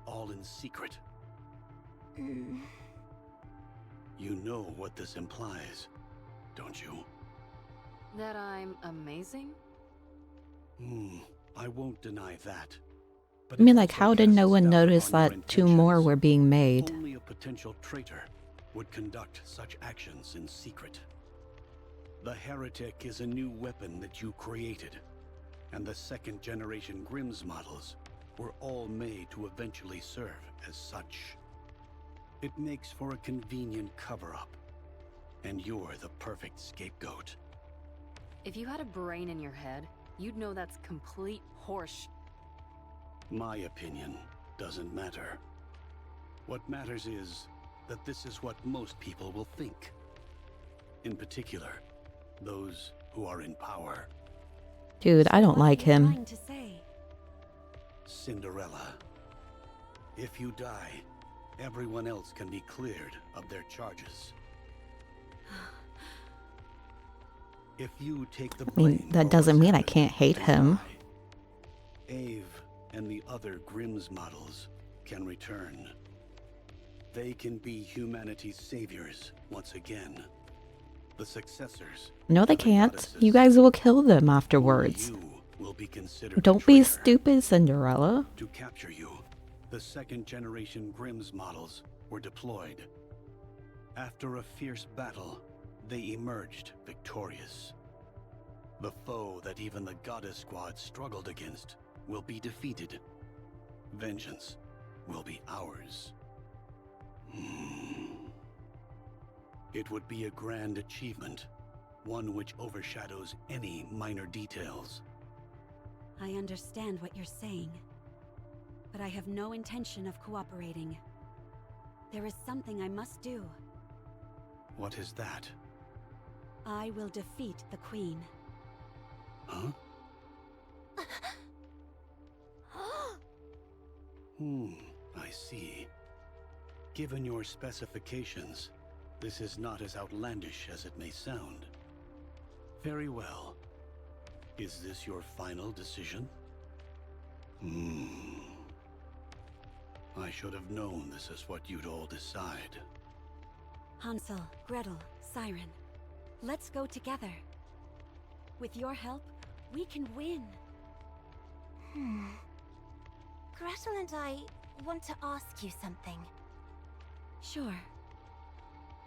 all in secret. You know what this implies, don't you? That I'm amazing? I won't deny that. But I mean, it like, also how did no casts one doubt notice upon your that 2 more intentions. were being made? Only a potential traitor would conduct such actions in secret. The heretic is a new weapon that you created, and the second-generation Grimm's models were all made to eventually serve as such. It makes for a convenient cover-up, and you're the perfect scapegoat. If you had a brain in your head, you'd know that's complete horse. My opinion doesn't matter. What matters is that this is what most people will think. In particular, those who are in power. Dude, I don't What are like you him. trying to say? Cinderella. If you die, everyone else can be cleared of their charges. If you take the I mean, blame that for doesn't what's mean I happened can't hate and him. die, Ave and the other Grimm's models can return. They can be humanity's saviors once again. The successors. No, they to the can't. goddesses. You guys will kill them Only afterwards. you will be considered a Don't be traitor. stupid, Cinderella. To capture you, the second-generation Grimm's models were deployed. After a fierce battle, they emerged victorious. The foe that even the Goddess Squad struggled against will be defeated. Vengeance will be ours. It would be a grand achievement, one which overshadows any minor details. I understand what you're saying, but I have no intention of cooperating. There is something I must do. What is that? I will defeat the Queen. Huh? I see. Given your specifications, this is not as outlandish as it may sound. Very well. Is this your final decision? I should have known this is what you'd all decide. Hansel, Gretel, Siren, let's go together. With your help, We can win. Gretel and I want to ask you something. Sure.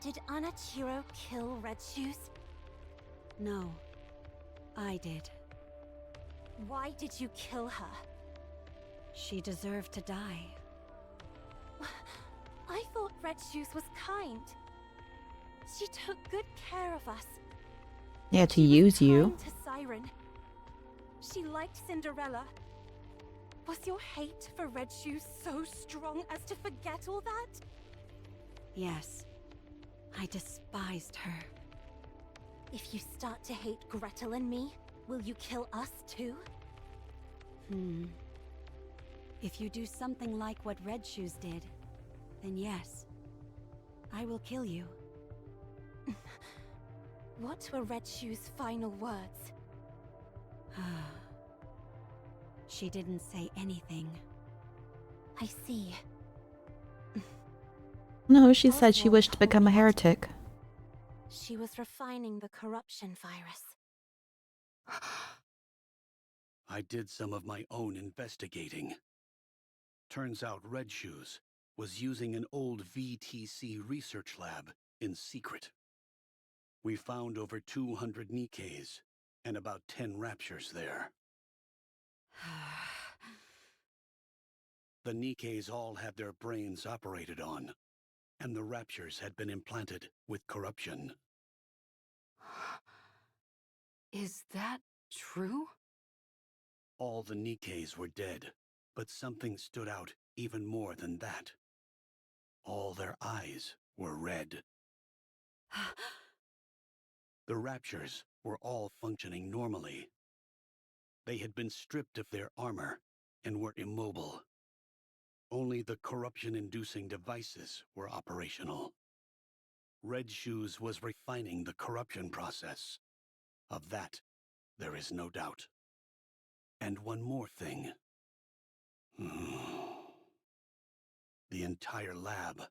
Did Anachiro kill Red Shoes? No. I did. Why did you kill her? She deserved to die. I thought Red Shoes was kind. She took good care of us. Yeah, to She was use you. kind to Siren. She liked Cinderella. Was your hate for Red Shoes so strong as to forget all that? Yes. I despised her. If you start to hate Gretel and me, will you kill us too? If you do something like what Red Shoes did, then yes. I will kill you. What were Red Shoes' final words? She didn't say anything. I see. No, she said she Oswald wished to told become a me that heretic. She was refining the corruption virus. I did some of my own investigating. Turns out Red Shoes was using an old VTC research lab in secret. We found over 200 NIKKEs and about 10 raptures there. The NIKKEs all had their brains operated on, and the raptures had been implanted with corruption. Is that true? All the NIKKEs were dead, but something stood out even more than that. All their eyes were red. The raptures were all functioning normally. They had been stripped of their armor and were immobile. Only the corruption-inducing devices were operational. Red Shoes was refining the corruption process. Of that, there is no doubt. And one more thing. The entire lab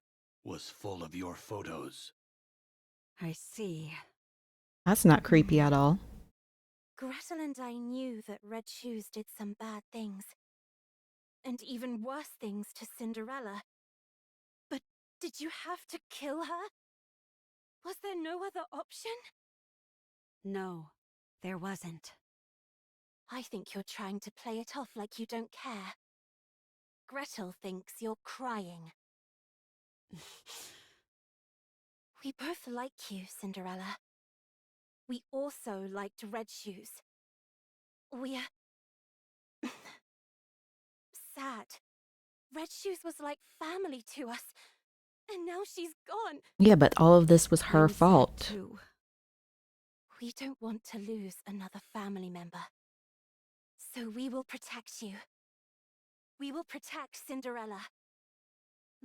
was full of your photos. I see. That's not creepy at all. Gretel and I knew that Red Shoes did some bad things. And even worse things to Cinderella. But did you have to kill her? Was there no other option? No, there wasn't. I think you're trying to play it off like you don't care. Gretel thinks you're crying. We both like you, Cinderella. We also liked Red Shoes. We're sad. Red Shoes was like family to us, and now she's gone. Yeah, but all of this was her I'm sad fault. too. We don't want to lose another family member. So we will protect you. We will protect Cinderella.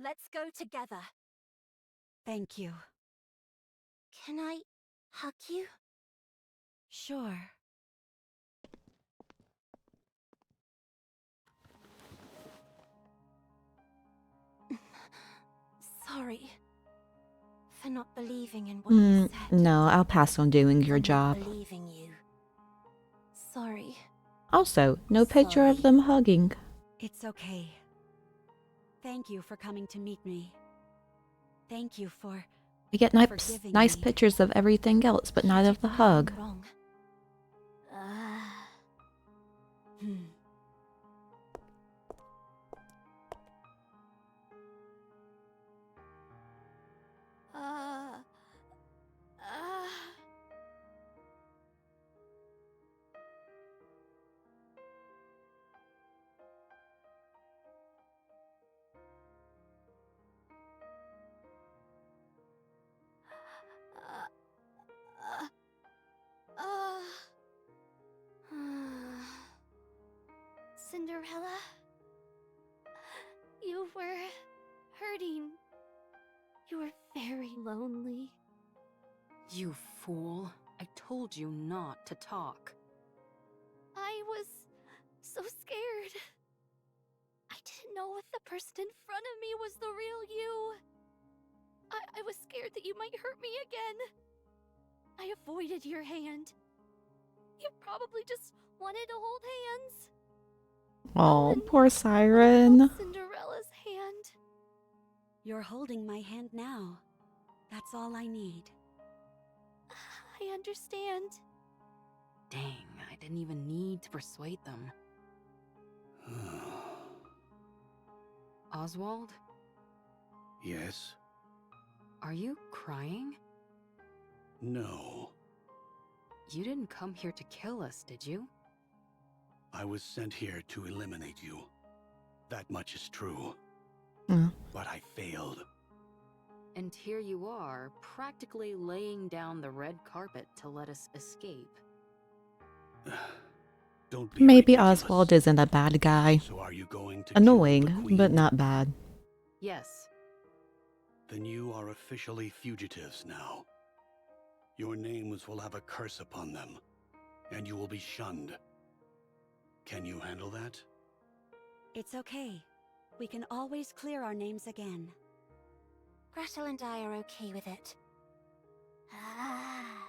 Let's go together. Thank you. Can I hug you? Sure. Sorry for not believing in what you said. No, I'll pass on doing your For not job. believing you. Sorry. Also, no picture of Sorry. them hugging. It's okay. Thank you for coming to meet me. Thank you for... We get forgiving nice me. pictures of everything else, but not of the Nothing hug. Wrong. Cinderella, you were hurting. You were very lonely. You fool. I told you not to talk. I was so scared. I didn't know if the person in front of me was the real you. I was scared that you might hurt me again. I avoided your hand. You probably just wanted to hold hands. Oh, and poor I Siren. held Cinderella's hand. You're holding my hand now. That's all I need. I understand. Dang, I didn't even need to persuade them. Oswald, Yes? are you crying? No. You didn't come here to kill us, did you? I was sent here to eliminate you. That much is true. Mm. But I failed. And here you are, practically laying down the red carpet to let us escape. Don't be Maybe ridiculous. Oswald isn't a bad guy. So are you going to kill the Annoying, queen? but not bad. Yes. Then you are officially fugitives now. Your names will have a curse upon them, and you will be shunned. Can you handle that? It's okay. We can always clear our names again. Gretel and I are okay with it. Ah.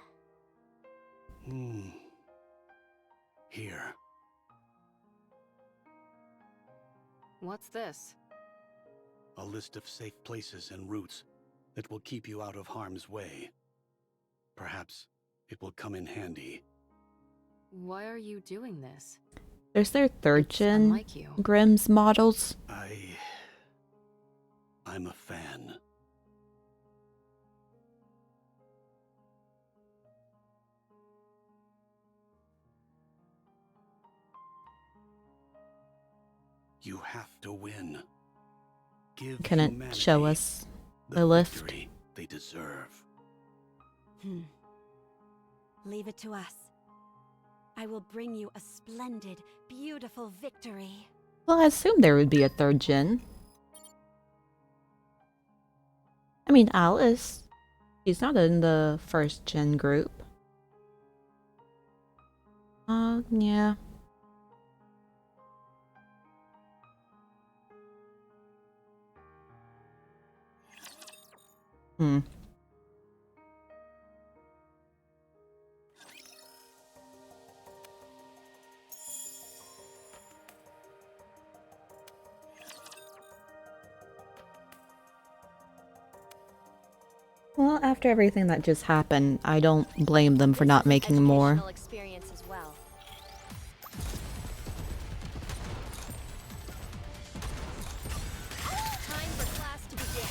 Here. What's this? A list of safe places and routes that will keep you out of harm's way. Perhaps it will come in handy. Why are you doing this? There's their third It's gen unlike you. Grimm's models. I'm a fan. You have to win. Give Couldn't humanity show us the a lift. victory they deserve. Leave it to us. I will bring you a splendid, beautiful victory. Well, I assumed there would be a third gen. I mean, Alice. She's not in the first gen group. Yeah. Well, after everything that just happened, I don't blame them for This not is an making more. educational experience as well. Time for class to begin.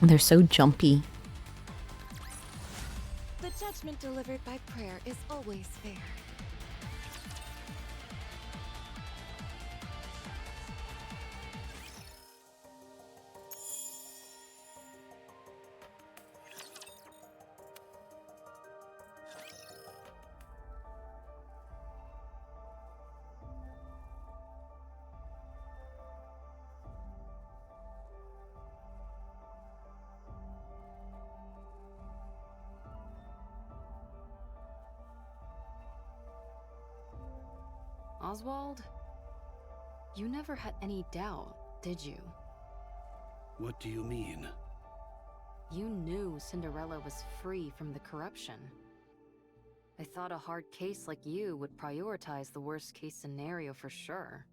They're so jumpy. The judgment delivered by prayer is always fair. Oswald? You never had any doubt, did you? What do you mean? You knew Cinderella was free from the corruption. I thought a hard case like you would prioritize the worst case scenario for sure.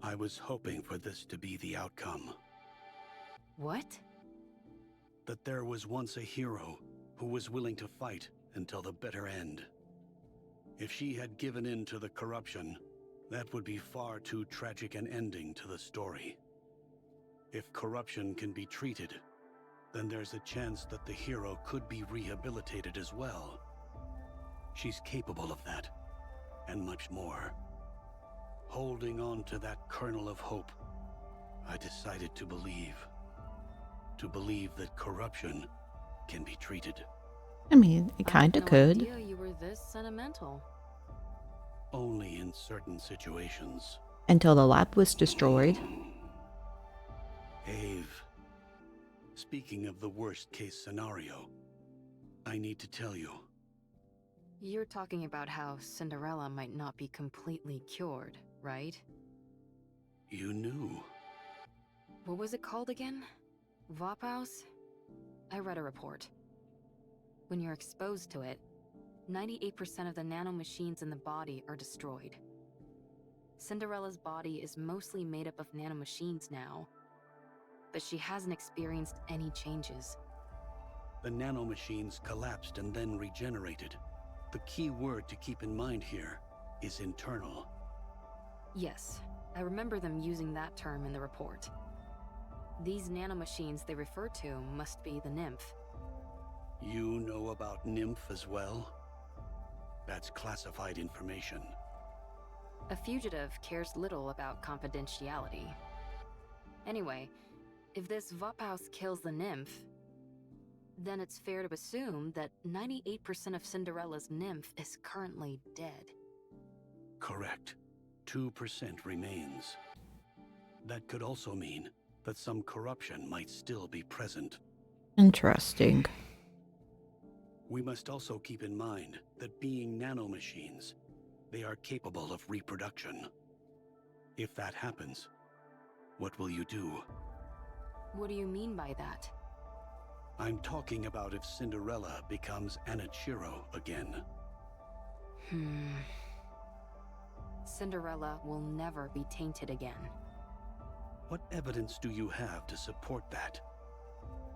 I was hoping for this to be the outcome. What? That there was once a hero who was willing to fight until the bitter end. If she had given in to the corruption, that would be far too tragic an ending to the story. If corruption can be treated, then there's a chance that the hero could be rehabilitated as well. She's capable of that, and much more. Holding on to that kernel of hope, I decided to believe. To believe that corruption can be treated. I mean, it I kinda had no could. idea you were this sentimental. Only in certain situations. Until the lab was destroyed. Ave, speaking of the worst case scenario, I need to tell you. You're talking about how Cinderella might not be completely cured, right? You knew. What was it called again? Vophaus? I read a report. When you're exposed to it, 98% of the nanomachines in the body are destroyed. Cinderella's body is mostly made up of nanomachines now, but she hasn't experienced any changes. The nanomachines collapsed and then regenerated. The key word to keep in mind here is internal. Yes, I remember them using that term in the report. These nanomachines they refer to must be the nymph. You know about Nymph as well? That's classified information. A fugitive cares little about confidentiality. Anyway, if this Vophaus kills the nymph, then it's fair to assume that 98% of Cinderella's nymph is currently dead. Correct. 2% remains. That could also mean that some corruption might still be present. Interesting. We must also keep in mind that being nanomachines, they are capable of reproduction. If that happens, what will you do? What do you mean by that? I'm talking about if Cinderella becomes Anichiro again. Cinderella will never be tainted again. What evidence do you have to support that?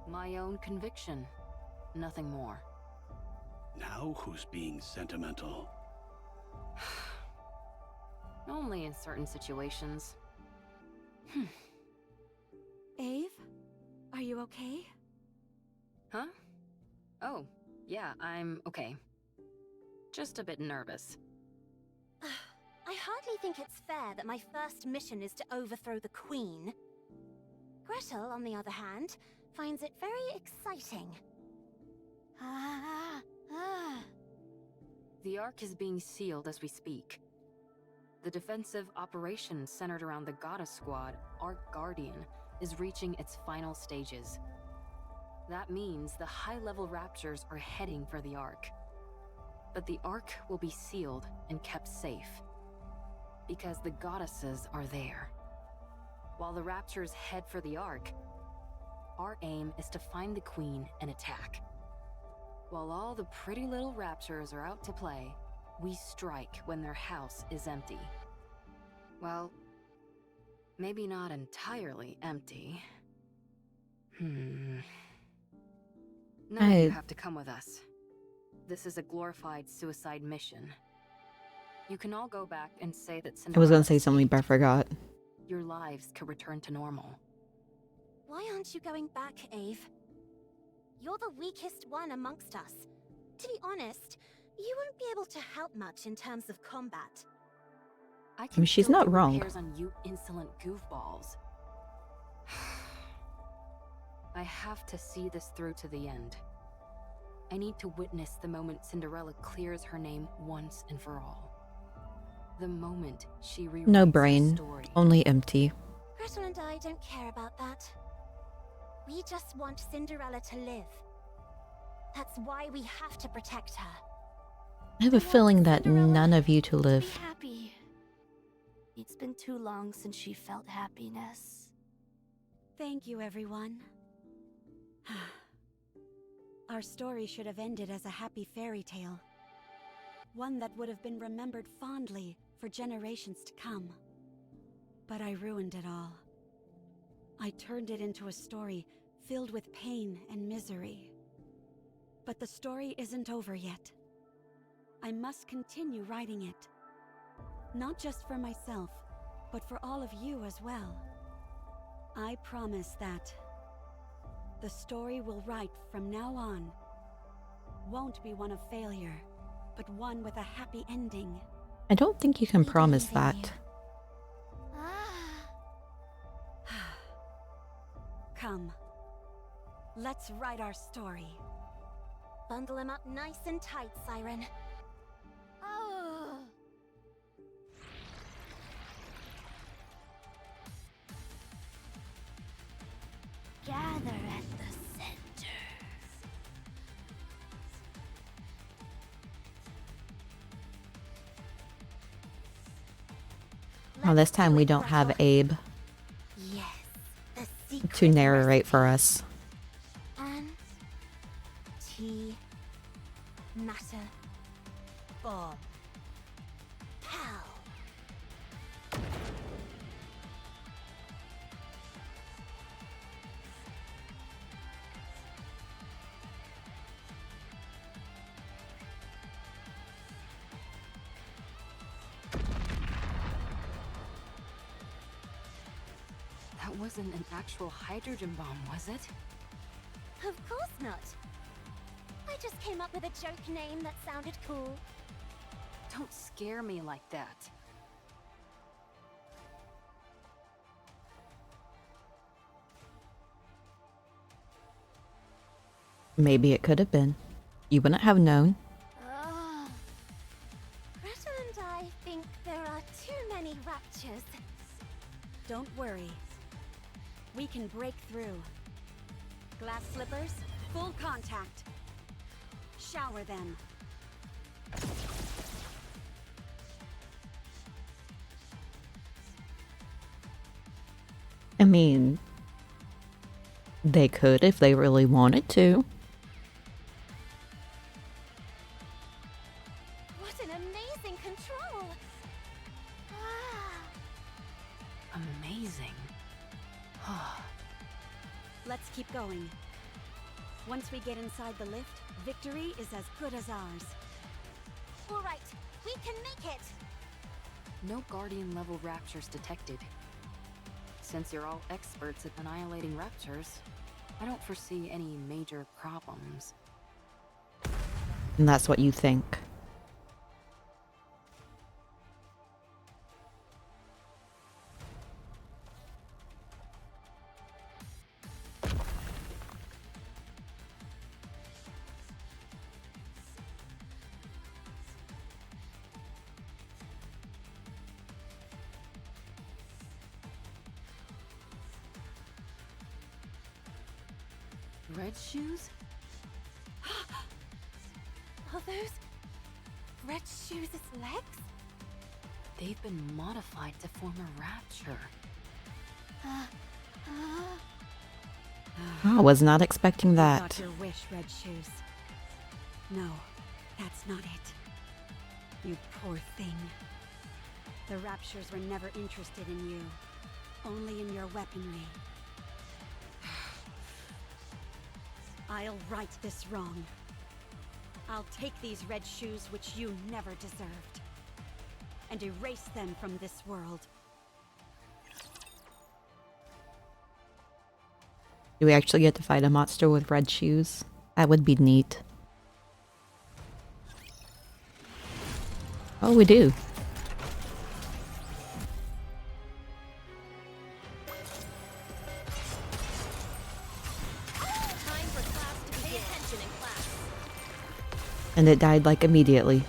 My own conviction. Nothing more. Now who's being sentimental? Only in certain situations. Ave? Are you okay? Huh? Oh, yeah, I'm okay. Just a bit nervous. I hardly think it's fair that my first mission is to overthrow the Queen. Gretel, on the other hand, finds it very exciting. The Ark is being sealed as we speak. The defensive operation centered around the Goddess Squad, Ark Guardian, is reaching its final stages. That means the high-level Raptors are heading for the Ark. But the Ark will be sealed and kept safe, because the goddesses are there. While the Raptors head for the Ark, our aim is to find the Queen and attack. While all the pretty little Raptors are out to play, we strike when their house is empty. Well, maybe not entirely empty. None of you have to come with us. This is a glorified suicide mission. You can all go back and say that I was gonna Cinderella say something, but I forgot. your lives could return to normal. Why aren't you going back, Ave? You're the weakest one amongst us. To be honest, you won't be able to help much in terms of combat. I mean, she's still not do wrong. repairs on you insolent goofballs. I have to see this through to the end. I need to witness the moment Cinderella clears her name once and for all. The moment she rewrites No her brain, story. only empty. Gretel and I don't care about that. We just want Cinderella to live. That's why we have to protect her. I have a feeling that Cinderella none of you to to be live. happy. It's been too long since she felt happiness. Thank you, everyone. Our story should have ended as a happy fairy tale. One that would have been remembered fondly for generations to come. But I ruined it all. I turned it into a story filled with pain and misery. But the story isn't over yet. I must continue writing it. Not just for myself, but for all of you as well. I promise that the story we'll write from now on won't be one of failure, but one with a happy ending. I don't think you can We promise believe in that. Come, let's write our story. Bundle him up nice and tight, Siren. Oh. Gather at the center. Well, this time we don't have Abe Yes, the secret to narrate for us. And T matter bomb. Pow. That wasn't an actual hydrogen bomb, was it? Of course not. I just came up with a joke name that sounded cool. Don't scare me like that. Maybe it could have been. You wouldn't have known. Gretel and I think there are too many raptures. Don't worry. We can break through. Glass slippers, full contact. Shower them. I mean, they could if they really wanted to. What an amazing control! Ah. Amazing. Let's keep going. Once we get inside the lift, victory is as good as ours. All right, we can make it. No Guardian level raptures detected. Since you're all experts at annihilating raptures, I don't foresee any major problems. And that's what you think. Red shoes? Are those Red Shoes' legs? They've been modified to form a rapture. I was not expecting You that. got your wish, Red Shoes. No, that's not it. You poor thing. The raptures were never interested in you. Only in your weaponry. I'll right this wrong. I'll take these red shoes which you never deserved, and erase them from this world. Do we actually get to fight a monster with red shoes? That would be neat. Oh, we do. Time for class to pay attention in class. And it died like immediately.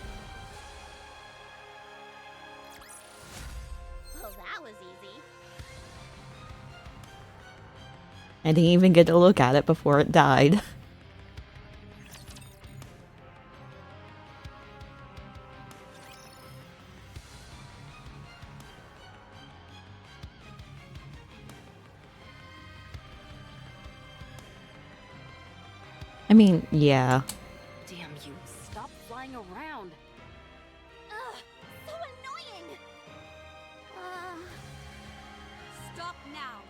Well, that was easy. I didn't even get to look at it before it died. I mean, yeah. Damn you, stop flying around. Ugh, so annoying! Stop now!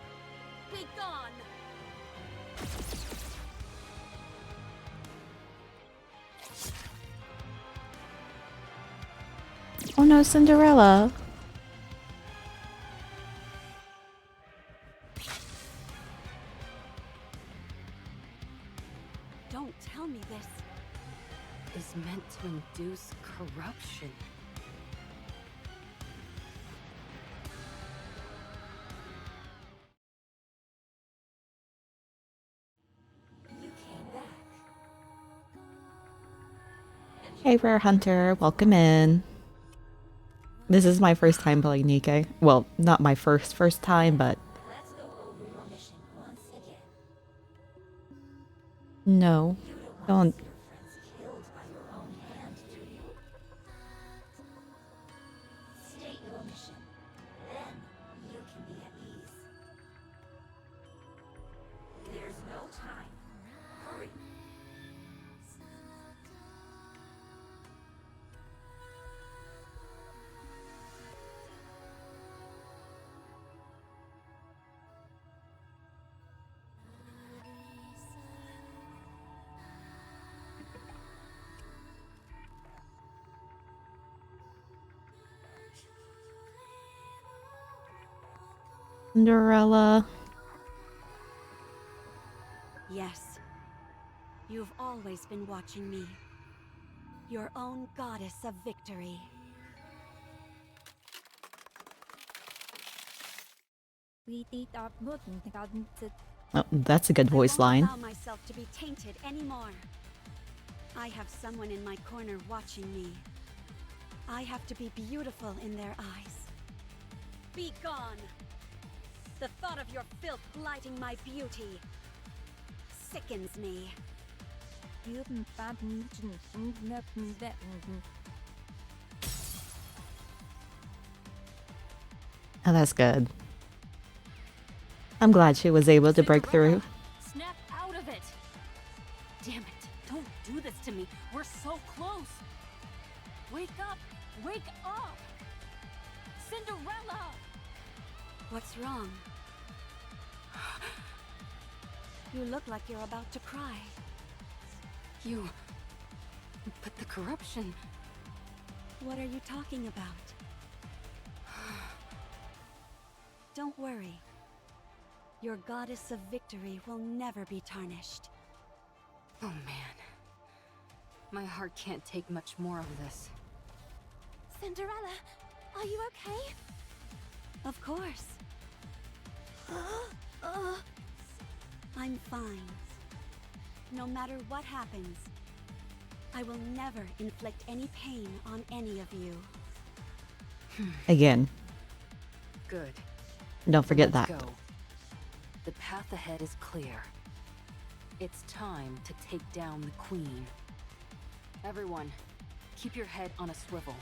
Be gone! Oh no, Cinderella. Don't tell me this. Is meant to induce corruption. Hey, Rare Hunter, welcome in. This is my first time playing NIKKE. Well, not my first time, but... No. Don't... Cinderella. Yes. You've always been watching me. Your own goddess of victory. Oh, that's a good voice line. I won't allow myself to be tainted anymore. I have someone in my corner watching me. I have to be beautiful in their eyes. Be gone! The thought of your filth blighting my beauty sickens me. Oh, that's good. I'm glad she was able to break through. Snap out of it! Damn it! Don't do this to me! We're so close! Wake up! Wake up! Cinderella! What's wrong? You look like you're about to cry. But the corruption... What are you talking about? Don't worry. Your goddess of victory will never be tarnished. Oh man. My heart can't take much more of this. Cinderella, are you okay? Of course. I'm fine. No matter what happens, I will never inflict any pain on any of you. Again, Good. don't forget Let's that. go. The path ahead is clear. It's time to take down the Queen. Everyone, keep your head on a swivel.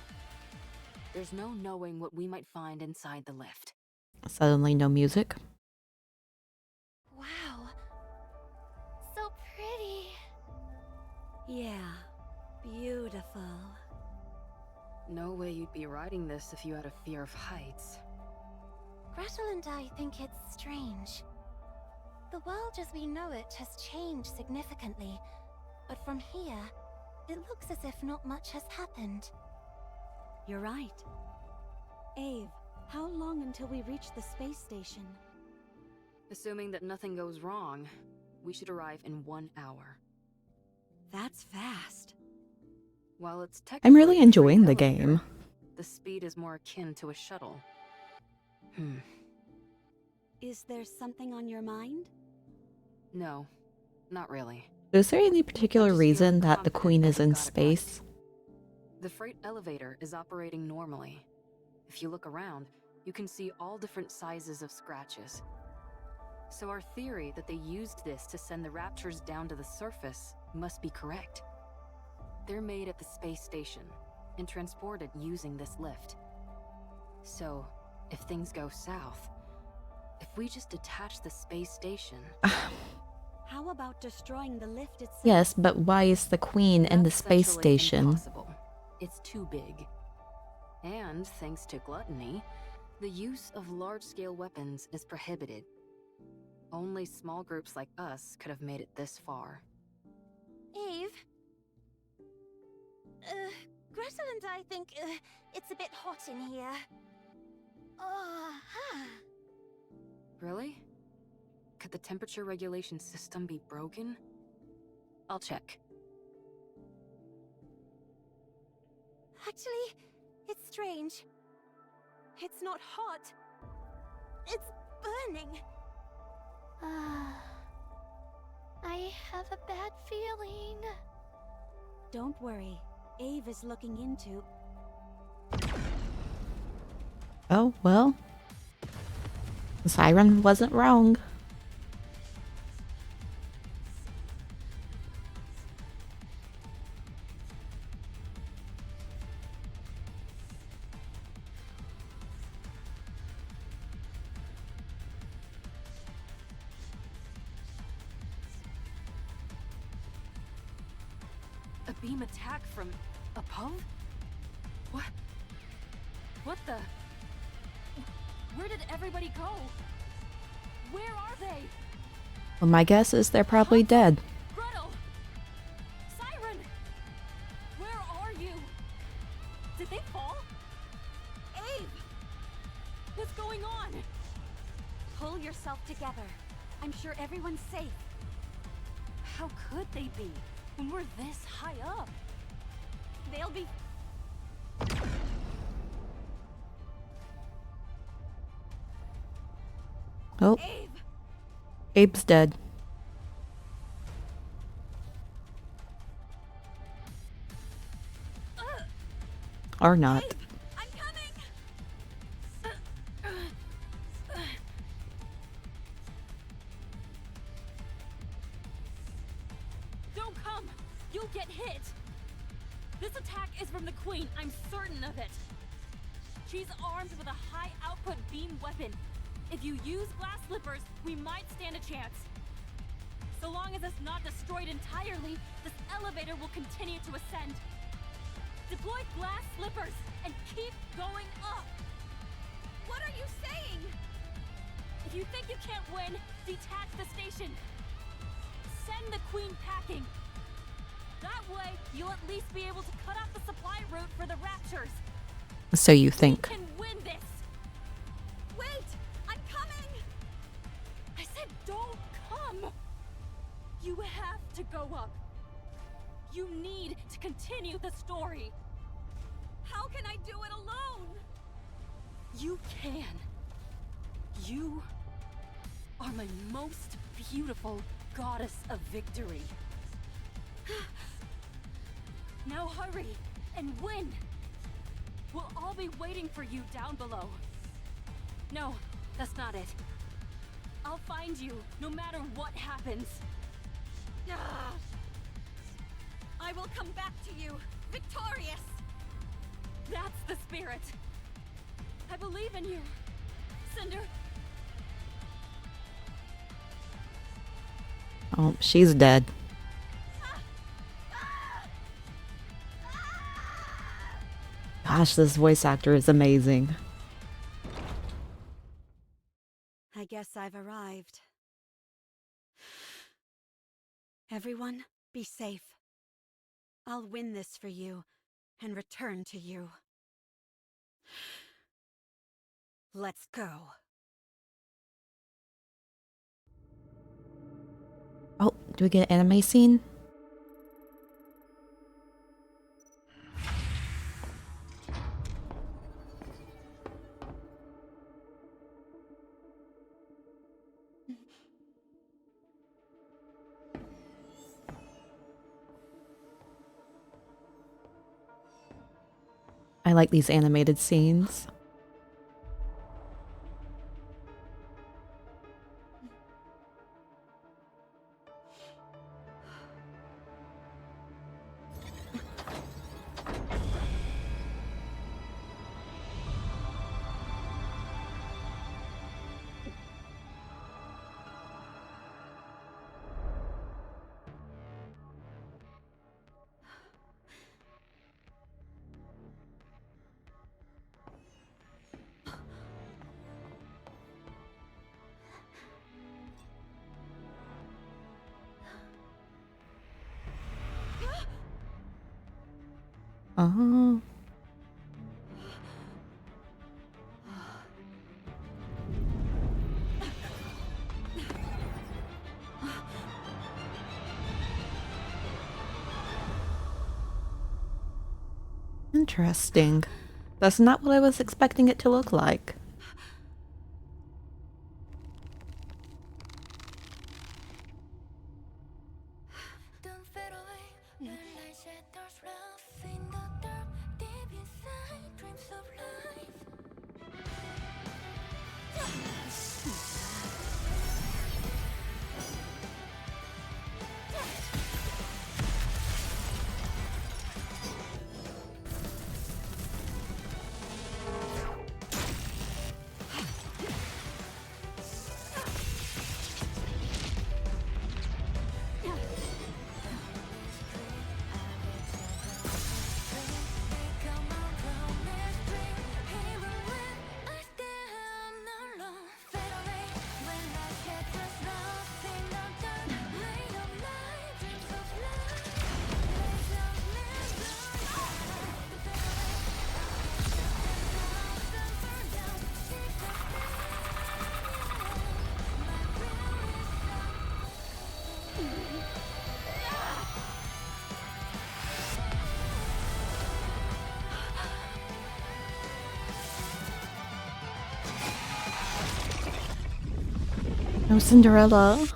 There's no knowing what we might find inside the lift. Suddenly no music. Wow. So pretty. Yeah, beautiful. No way you'd be riding this if you had a fear of heights. Gretel and I think it's strange. The world as we know it has changed significantly, but from here, it looks as if not much has happened. You're right. Ave, how long until we reach the space station? Assuming that nothing goes wrong, we should arrive in 1 hour. That's fast. While it's I'm really technically a enjoying the freight elevator, game. the speed is more akin to a shuttle. Is there something on your mind? No, not really. Is there any particular I just feel reason that the confident queen that is we in got it right. space? The freight elevator is operating normally. If you look around, you can see all different sizes of scratches. So our theory that they used this to send the Raptors down to the surface must be correct. They're made at the space station and transported using this lift. So, if things go south, if we just detach the space station... How about destroying the lift itself? Yes, but why is the queen in the That's space essentially station? impossible. It's too big. And thanks to gluttony, the use of large-scale weapons is prohibited. Only small groups like us could have made it this far. Eve? Gretel and I think it's a bit hot in here. Really? Could the temperature regulation system be broken? I'll check. Actually, it's strange. It's not hot. It's burning. I have a bad feeling. Don't worry. Ave is looking into... Oh, well. The siren wasn't wrong. A beam attack from above? What? What the? Where did everybody go? Where are they? Well, my guess is they're probably dead. Gretel! Siren! Where are you? Did they fall? Ave! What's going on? Pull yourself together. I'm sure everyone's safe. How could they be when we're this high up? They'll be... Oh, Abe! Abe's dead. Or not. Abe! I'm coming! Don't come! You'll get hit! This attack is from the Queen, I'm certain of it. She's armed with a high-output beam weapon. If you use glass slippers, we might stand a chance. So long as it's not destroyed entirely, this elevator will continue to ascend. Deploy glass slippers and keep going up! What are you saying? If you think you can't win, detach the station. Send the Queen packing. That way, you'll at least be able to cut off the supply route for the Raptures. So you We think. can win this! Wait! I'm coming! I said don't come! You have to go up. You need to continue the story. How can I do it alone? You can. You are my most beautiful goddess of victory. Now hurry and win! We'll all be waiting for you down below. No, that's not it. I'll find you no matter what happens. Ah! I will come back to you, victorious! That's the spirit. I believe in you, Cinder. Oh, she's dead. Gosh, this voice actor is amazing. I guess I've arrived. Everyone, be safe. I'll win this for you and return to you. Let's go. Oh, do we get an anime scene? I like these animated scenes. Oh. Interesting. That's not what I was expecting it to look like. Don't fade away when light shatters rough in the dark, deep inside dreams of life. Become our promised dream. No Cinderella.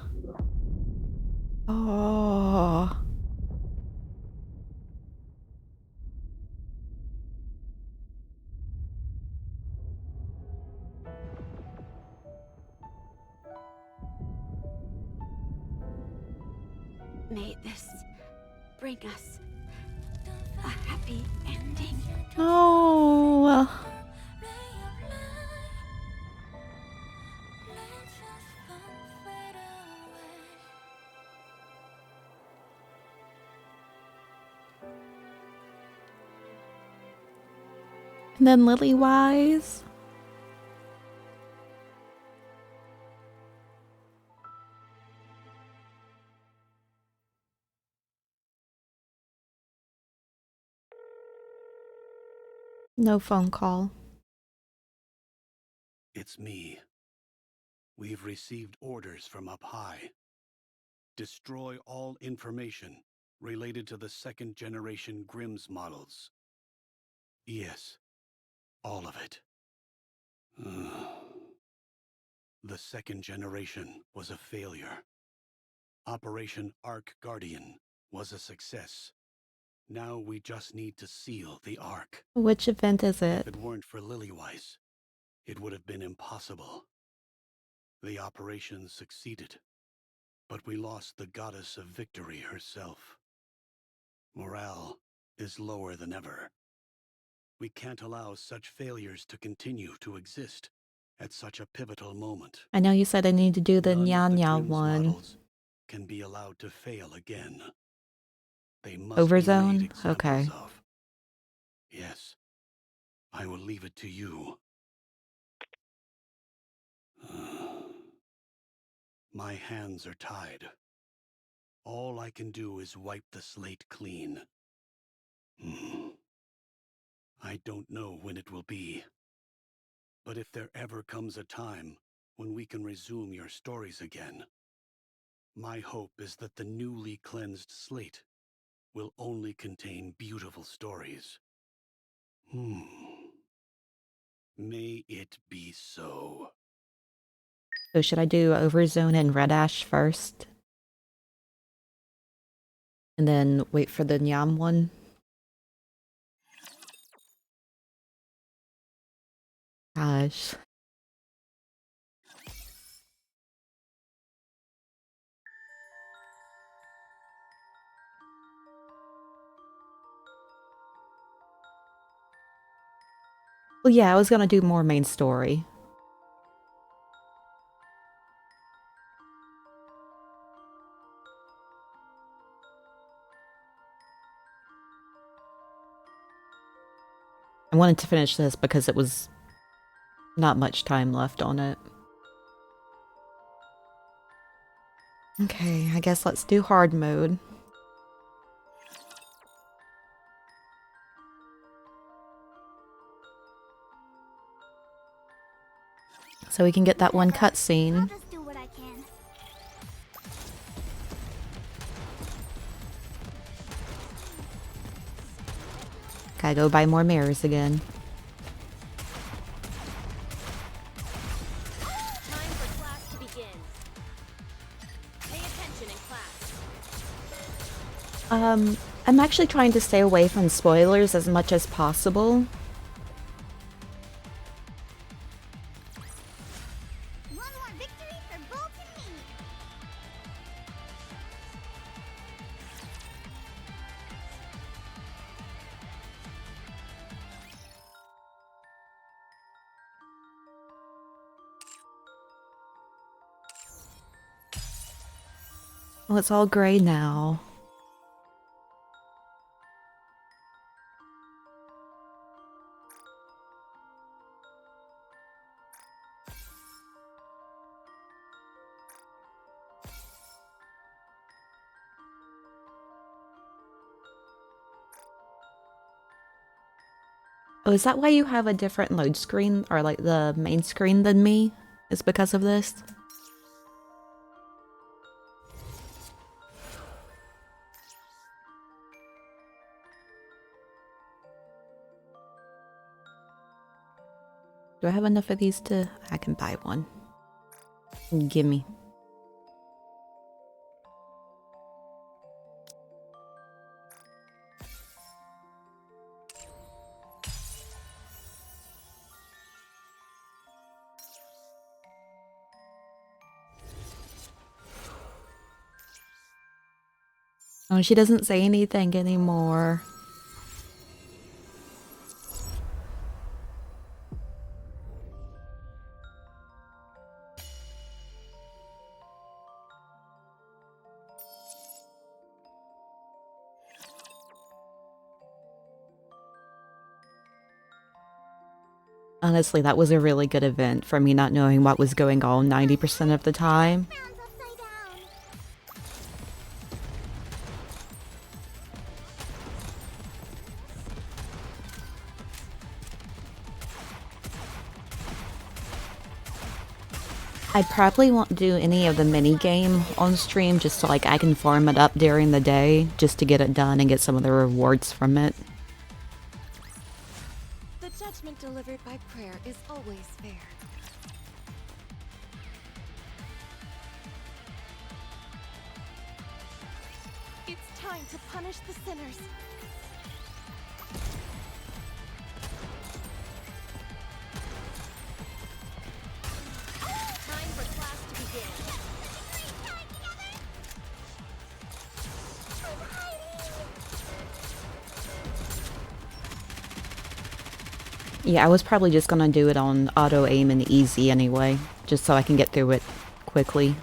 Oh. May this bring us a happy ending. Oh. And then Lily Wise. No phone call. It's me. We've received orders from up high. Destroy all information related to the second-generation Grimm's models. Yes, all of it. The second generation was a failure. Operation Ark Guardian was a success. Now we just need to seal the Ark. Which event is If it? it weren't for Lilywise, it would have been impossible. The operation succeeded, but we lost the goddess of victory herself. Morale is lower than ever. We can't allow such failures to continue to exist at such a pivotal moment. I know you said I need to do the None of the Nya Grimm's one. models can be allowed to fail again. They must Overzone? be made examples Okay. of. Yes, I will leave it to you. My hands are tied. All I can do is wipe the slate clean. I don't know when it will be. But if there ever comes a time when we can resume your stories again, my hope is that the newly cleansed slate will only contain beautiful stories. May it be so. So should I do Overzone and Red Ash first? And then wait for the Nyam one? Gosh. Well, yeah, I was gonna do more main story. I wanted to finish this because it was not much time left on it. Okay, I guess let's do hard mode. So we can get that one I'll cutscene. just do what I can. Gotta go buy more mirrors again. Time for class to begin. Pay attention in class. I'm actually trying to stay away from spoilers as much as possible. One more victory for Bolt and me. Well, it's all gray now. Oh, is that why you have a different load screen, or like the main screen than me? Is because of this? Do I have enough of these to... I can buy one. Gimme. Oh, she doesn't say anything anymore. Honestly, that was a really good event for me not knowing what was going on 90% of the time. Rounds upside down. I probably won't do any of the mini game on stream just so like I can farm it up during the day just to get it done and get some of the rewards from it. The judgment delivered by prayer is always fair. It's time to punish the sinners. Time for class to begin. Yeah, I was probably just gonna do it on auto aim and easy anyway, just so I can get through it quickly.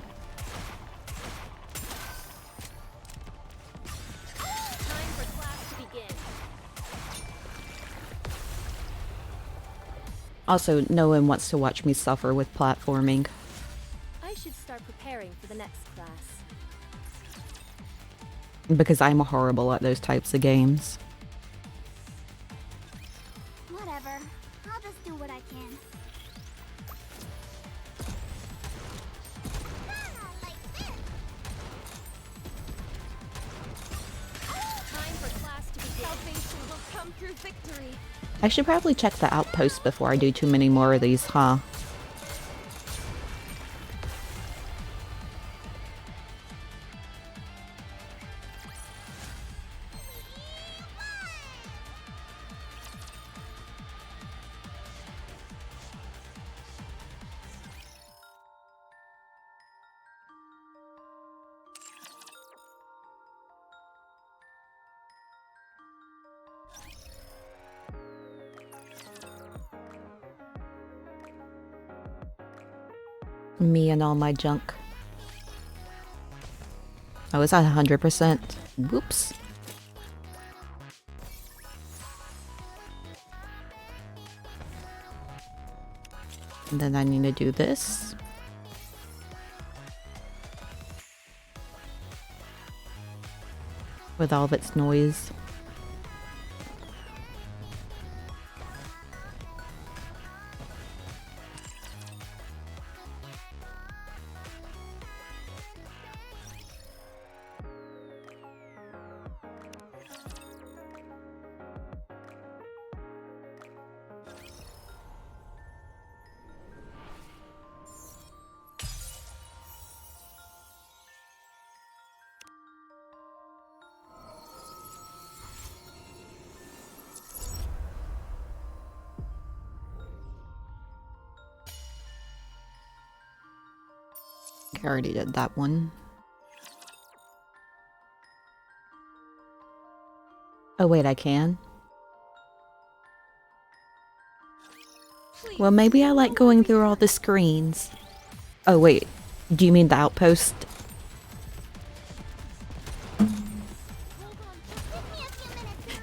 Time for class to begin. Also, no one wants to watch me suffer with platforming. I should start preparing for the next class. Because I'm horrible at those types of games. Whatever. I'll just do what I can. Like this. Time for class to begin. Salvation will come through victory. I should probably check the outpost before I do too many more of these, huh? Me and all my junk. I was at 100%. Whoops. And then I need to do this. With all of its noise. I already did that one. Oh wait, I can? Well, maybe I like going through all the screens. Oh wait, do you mean the outpost?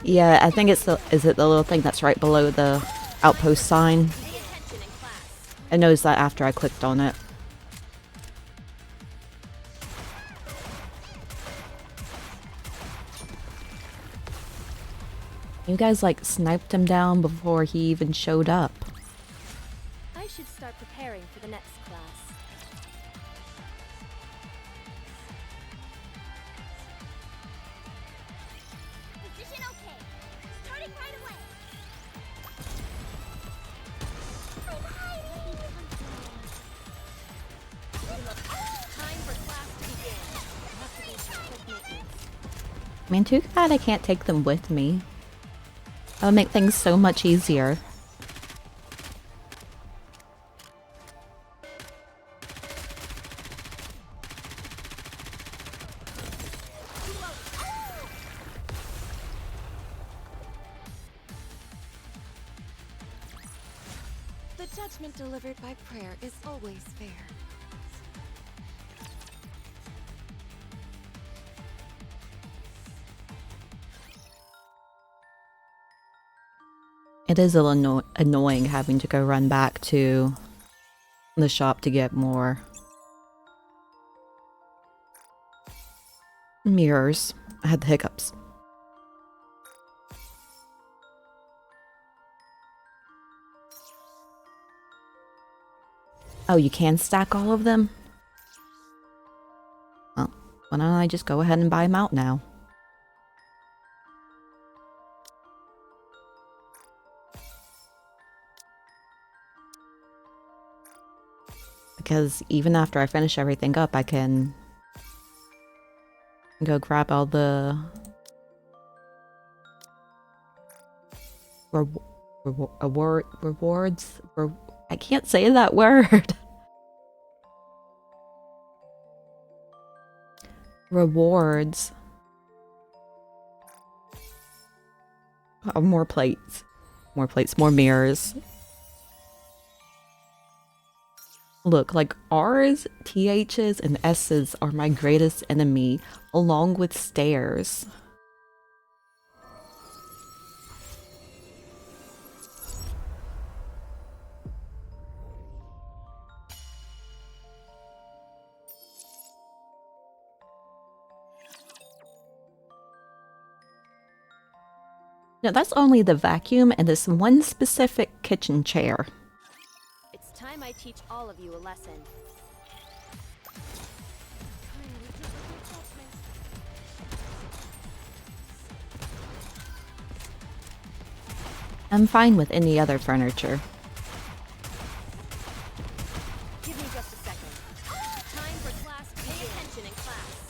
Yeah, I think it's the, is it the little thing that's right below the outpost sign? Pay attention in class. It knows that after I clicked on it. You guys like sniped him down before he even showed up. I should start preparing for the next class. Position okay. Starting right away. I'm hiding. Time for class to begin. Have to be some quick movements. I mean, too bad I can't take them with me. That would make things so much easier. judgment delivered by prayer is always fair. It is a little annoying having to go run back to the shop to get more mirrors. I had the hiccups. Oh, you can stack all of them? Well, why don't I just go ahead and buy them out now? Because even after I finish everything up, I can go grab all the rewards. I can't say that word. Rewards. Oh, more plates. More plates, more mirrors. Look, like R's, TH's, and S's are my greatest enemy, along with stairs. No, that's only the vacuum and this one specific kitchen chair. It's time I teach all of you a lesson. I'm fine with any other furniture. Give me just a second. Time for class to pay attention in class.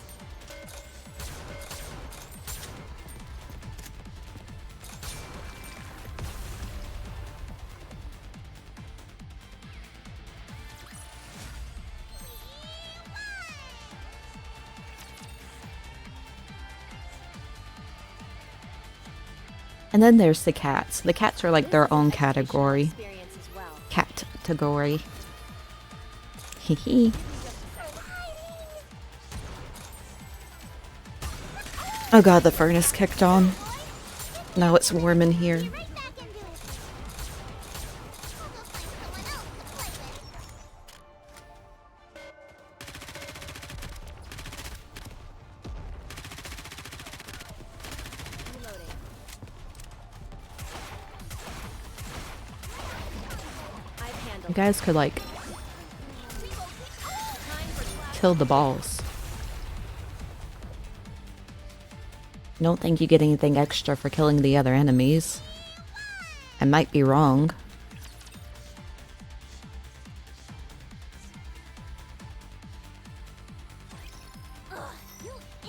And then there's the cats. The cats are like their own category. Experience as well. Cat-category. Hee. Oh god, the furnace kicked on. Now it's warm in here. You guys could like kill the balls. I don't think you get anything extra for killing the other enemies. I might be wrong.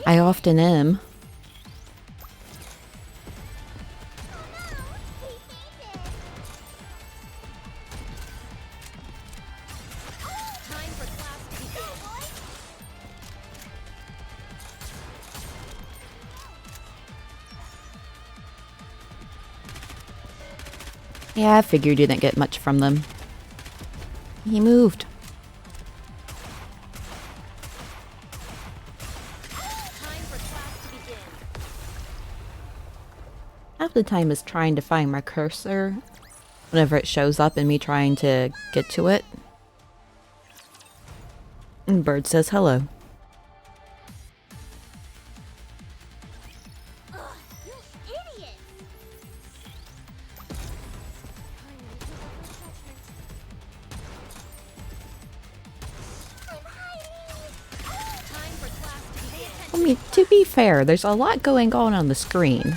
I often am. Yeah, I figured you didn't get much from them. He moved. Half the time is trying to find my cursor whenever it shows up and me trying to get to it. And Bird says hello. I mean, to be fair, there's a lot going on the screen.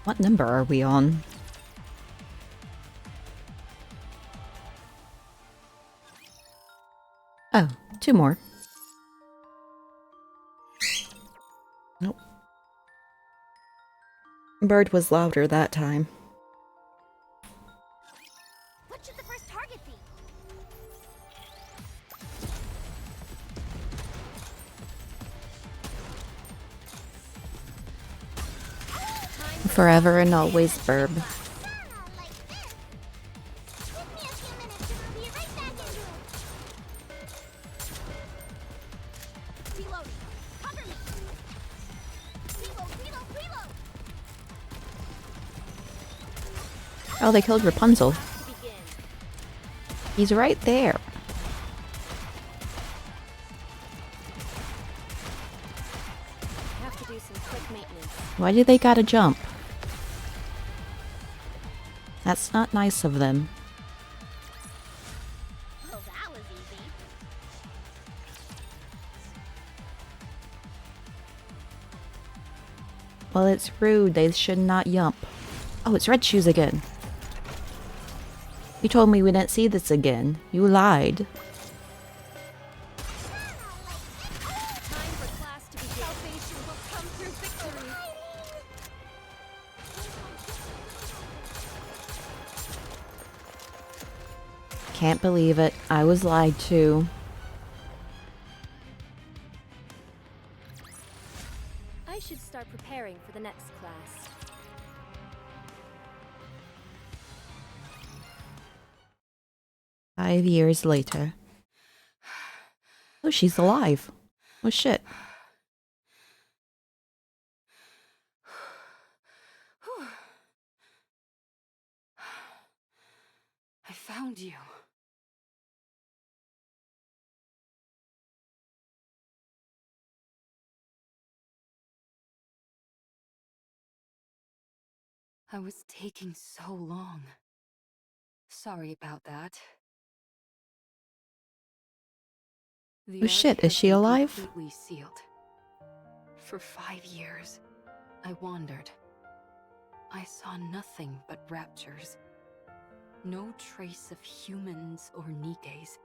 What number are we on? 2 more. Nope. Bird was louder that time. What should the first target be? Forever and always Burb. Like this. Give me a few minutes and I'll be right back into it. Reloading. Cover me. Reload. Oh, they killed Rapunzel. Begin. He's right there. Have to do some quick maintenance. Why do they gotta jump? That's not nice of them. Oh, that was easy. Well, it's rude. They should not jump. Oh, it's Red Shoes again. You told me we didn't see this again. You lied. Time for class to begin. Salvation will come through victory. Can't believe it. I was lied to. I should start preparing for the next class. Five years later. Oh, she's alive. Oh shit. I found you. I was taking so long. Sorry about that. The Oh shit, Ark is has she been alive? completely sealed. For 5 years, I wandered. I saw nothing but raptures. No trace of humans or NIKKEs.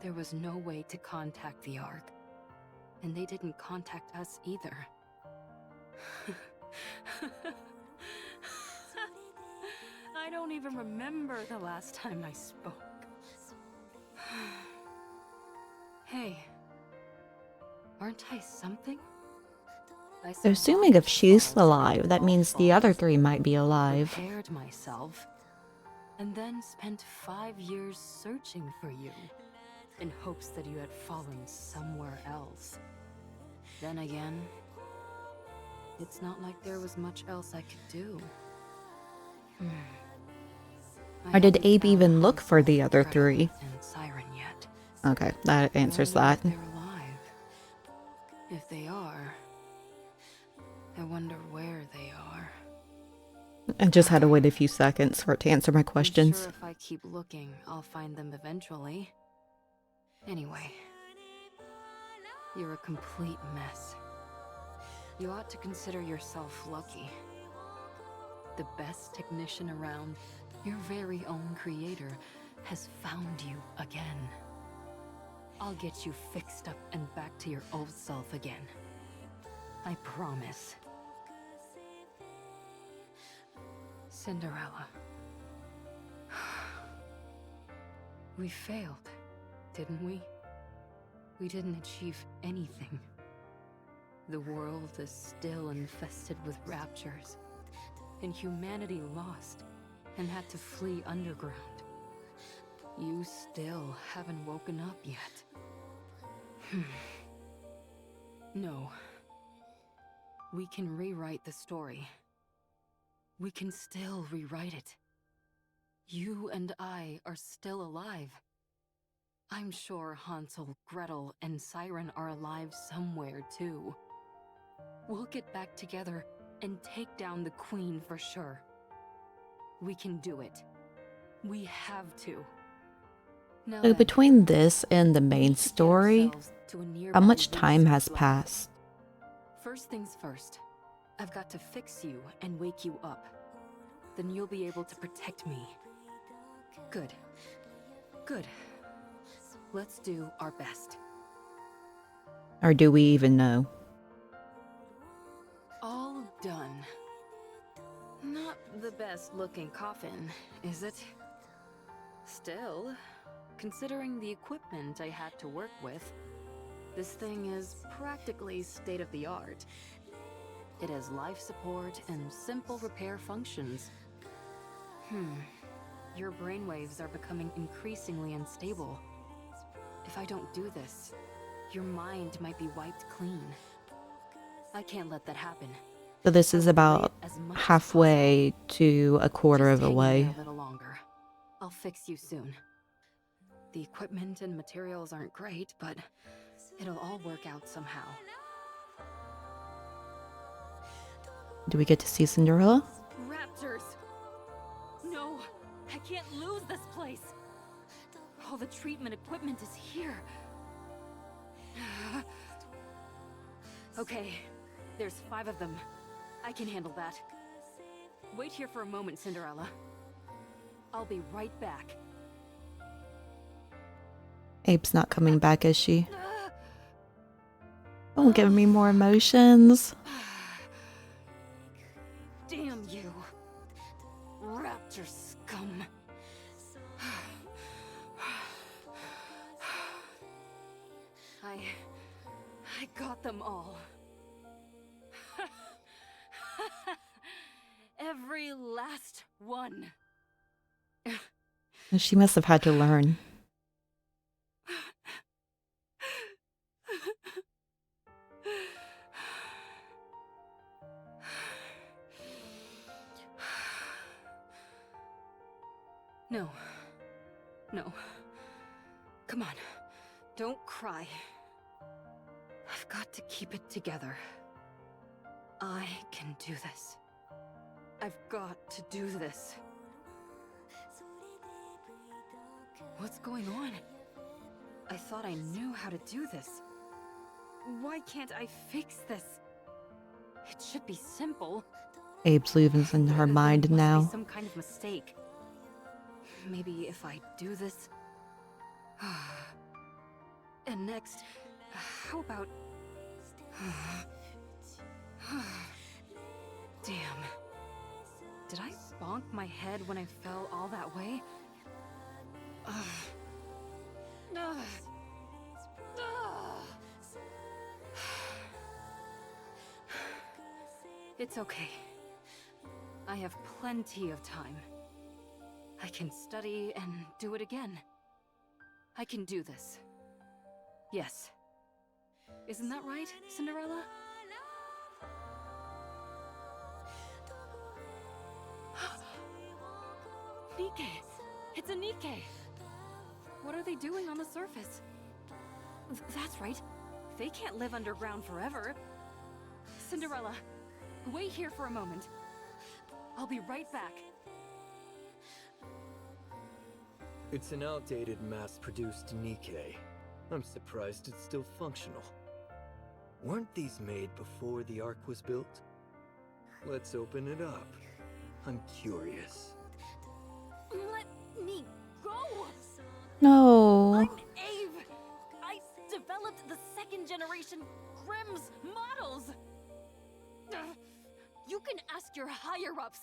There was no way to contact the Ark. And they didn't contact us either. I don't even remember the last time I spoke. Hey, aren't I something? I Assuming if survived she's falls alive, and that means the other 3 might be alive. prepared myself, and then spent 5 years searching for you, in hopes that you had fallen somewhere else. Then again, it's not like there was much else I could do. I Or did haven't Abe found even look for Hansel, the other Gretel, 3? and Siren yet. Okay, that answers I wonder that. if they're alive. If they are, I wonder where they are. I just had to wait a few seconds for it to answer my I'm questions. sure if I keep looking, I'll find them eventually. Anyway, you're a complete mess. You ought to consider yourself lucky. The best technician around, your very own creator, has found you again. I'll get you fixed up and back to your old self again. I promise. Cinderella. We failed, didn't we? We didn't achieve anything. The world is still infested with raptures, and humanity lost and had to flee underground. You still haven't woken up yet. No. We can rewrite the story. We can still rewrite it. You and I are still alive. I'm sure Hansel, Gretel, and Siren are alive somewhere too. We'll get back together and take down the Queen for sure. We can do it. We have to. Now So then, between this and the main we should get story, ourselves to a how nearby much time research has lab. passed? First things first, I've got to fix you and wake you up. Then you'll be able to protect me. Good. Good. Let's do our best. Or do we even know? All done. Not the best looking coffin, is it? Still, considering the equipment I had to work with, this thing is practically state-of-the-art. It has life support and simple repair functions. Your brainwaves are becoming increasingly unstable. If I don't do this, your mind might be wiped clean. I can't let that happen. So this is about halfway to a quarter of a way. A little longer. I'll fix you soon. The equipment and materials aren't great, but it'll all work out somehow. Do we get to see Cinderella? Raptors! No, I can't lose this place. All the treatment equipment is here. Okay, there's 5 of them. I can handle that. Wait here for a moment, Cinderella. I'll be right back. Abe's not coming back, is she? Don't give me more emotions. Damn you. Raptor scum. I got them all. Every last one. She must have had to learn. No. No. Come on. Don't cry. I've got to keep it together. I can do this. I've got to do this. What's going on? I thought I knew how to do this. Why can't I fix this? It should be simple. Abe's losing her mind There must now. be some kind of mistake. Maybe if I do this... And next, how about... Damn. Did I bonk my head when I fell all that way? It's okay. I have plenty of time. I can study and do it again. I can do this. Yes. Isn't that right, Cinderella? NIKKE! It's a NIKKE! What are they doing on the surface? That's right. They can't live underground forever. Cinderella, wait here for a moment. I'll be right back. It's an outdated mass-produced NIKKE. I'm surprised it's still functional. Weren't these made before the Ark was built? Let's open it up. I'm curious. Let me go! No. I'm Ave! I developed the 2nd generation Grimm's models! You can ask your higher-ups!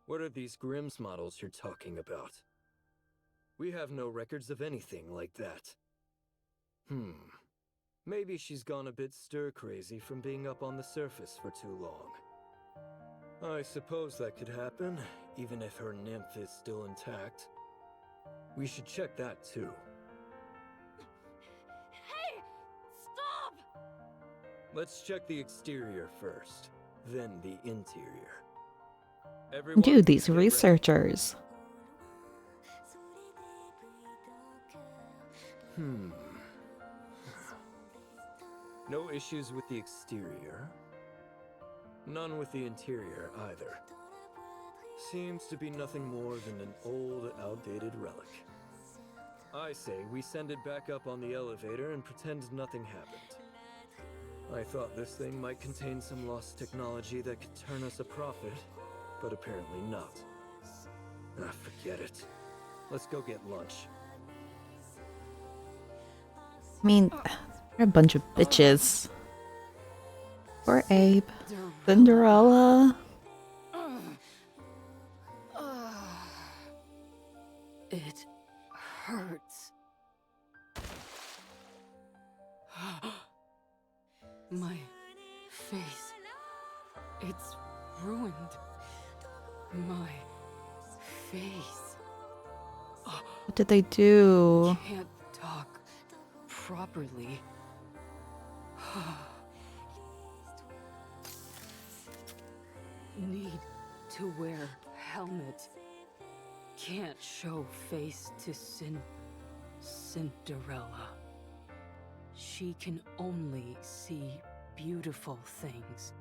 What are these Grimm's models you're talking about? We have no records of anything like that. Maybe she's gone a bit stir-crazy from being up on the surface for too long. I suppose that could happen, even if her nymph is still intact. We should check that too. Hey! Stop! Let's check the exterior first, then the interior. Everyone, Dude, these get ready. researchers. No issues with the exterior. None with the interior either. Seems to be nothing more than an old, outdated relic. I say we send it back up on the elevator and pretend nothing happened. I thought this thing might contain some lost technology that could turn us a profit, but apparently not. Forget it. Let's go get lunch. I mean, they're a bunch of bitches. Poor Abe. Cinderella. It hurts. My face. It's ruined. My face. What did they do? Can't talk properly. Need to wear helmet. Can't show face to Cinderella. She can only see beautiful things.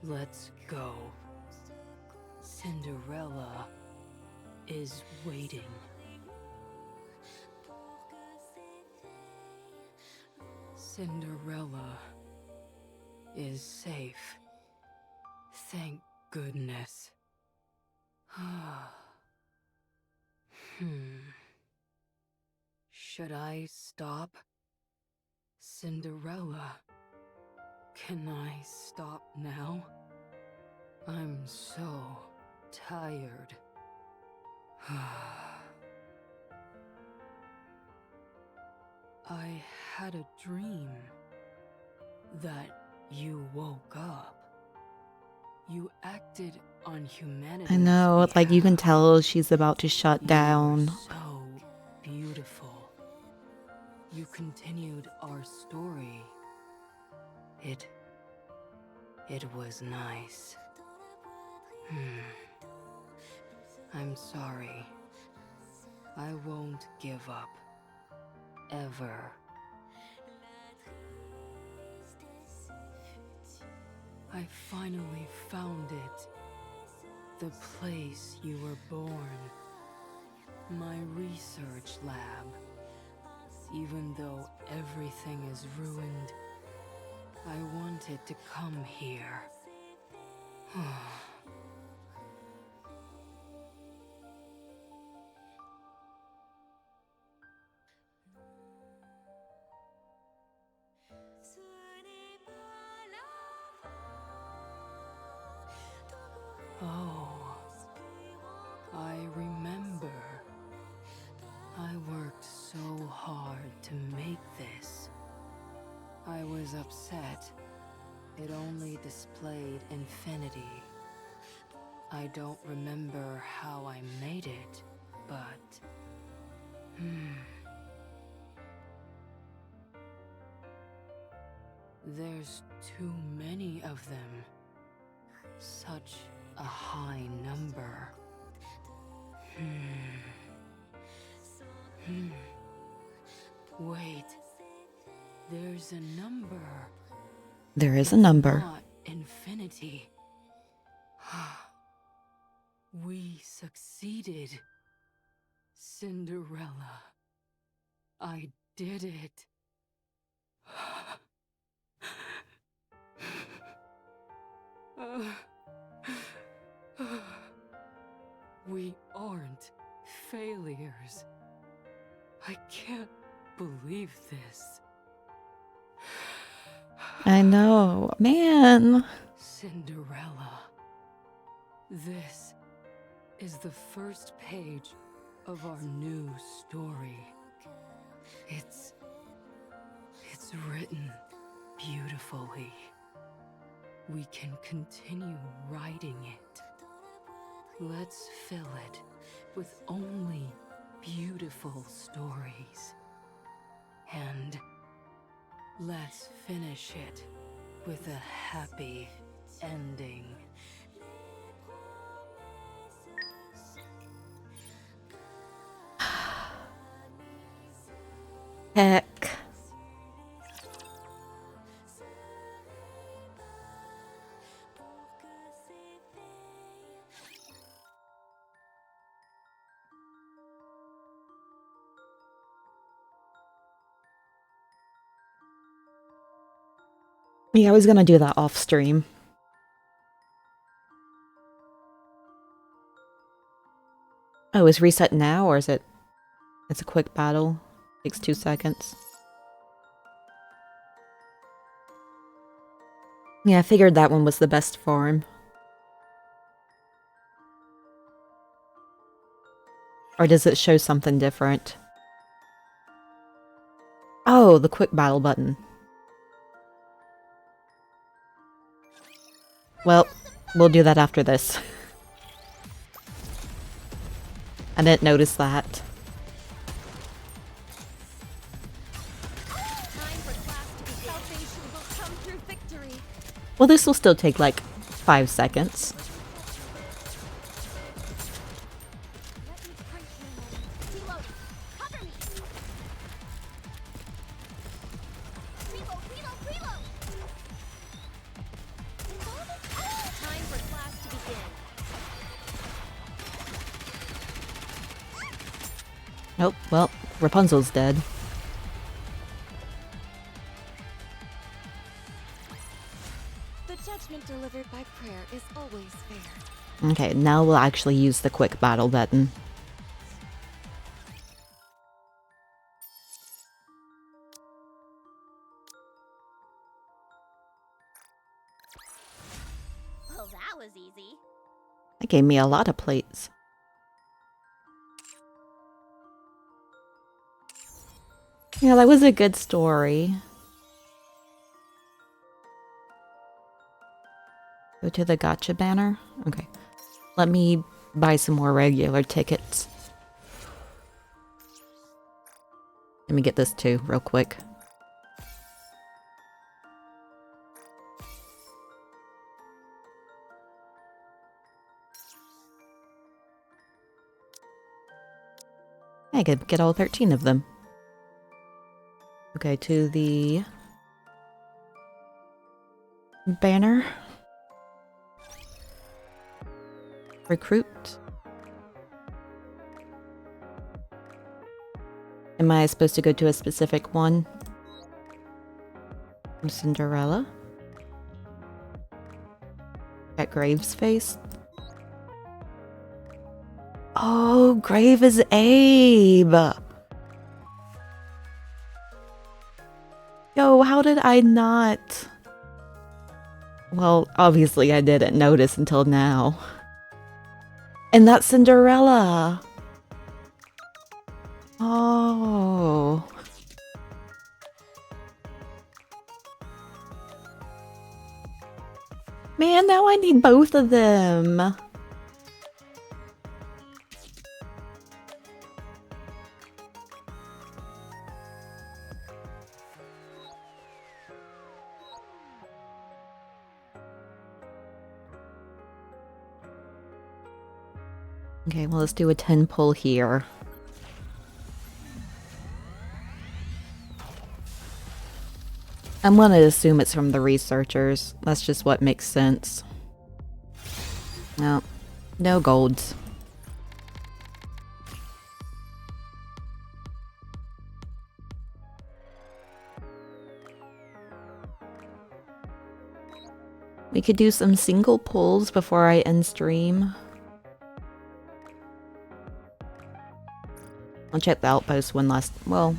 Let's go. Cinderella is waiting. Cinderella is safe. Thank goodness. Should I stop? Cinderella, can I stop now? I'm so tired. I had a dream that you woke up. You acted on humanity. I know, like you can tell she's about to shut down. So beautiful. You continued our story. It was nice. I'm sorry. I won't give up. Ever. I finally found it. The place you were born. My research lab. Even though everything is ruined, I wanted to come here. Oh, I remember. I worked so hard to make this. I was upset. It only displayed infinity. I don't remember how I made it, but... There's too many of them. Such a high number. Wait. There's a number. There is a number. Not infinity. We succeeded. Cinderella. I did it. We aren't failures. I can't believe this. I know, man. Cinderella. This is the first page of our new story. It's written beautifully. We can continue writing it. Let's fill it with only beautiful stories. And let's finish it with a happy ending. Heck. Yeah, I was gonna do that off stream. Oh, is reset now or is it It's a quick battle. Takes 2 seconds. Yeah, I figured that one was the best farm. Or does it show something different? Oh, the quick battle button. Well, we'll do that after this. I didn't notice that. Well, this will still take like 5 seconds. Nope, well, Rapunzel's dead. The judgment delivered by prayer is always fair. Okay, now we'll actually use the quick battle button. Well, that was easy. That gave me a lot of plates. Yeah, that was a good story. Go to the gotcha banner? Okay. Let me buy some more regular tickets. Let me get this too, real quick. I could get all 13 of them. Okay, to the banner. Recruit. Am I supposed to go to a specific one? Cinderella. At Graves' face. Oh, Grave is Abe! Yo, how did I not? Well, obviously I didn't notice until now. And that's Cinderella! Oh. Man, now I need both of them. Okay, well, let's do a 10 pull here. I'm gonna assume it's from the researchers. That's just what makes sense. No. No golds. We could do some single pulls before I end stream. I'll check the outpost one last... well...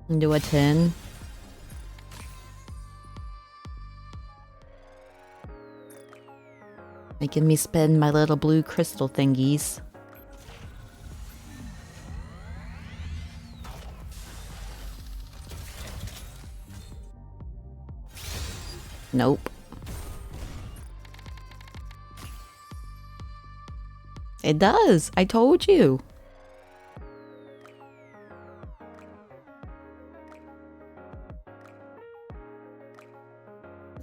and do a 10. Making me spend my little blue crystal thingies. Nope. It does! I told you!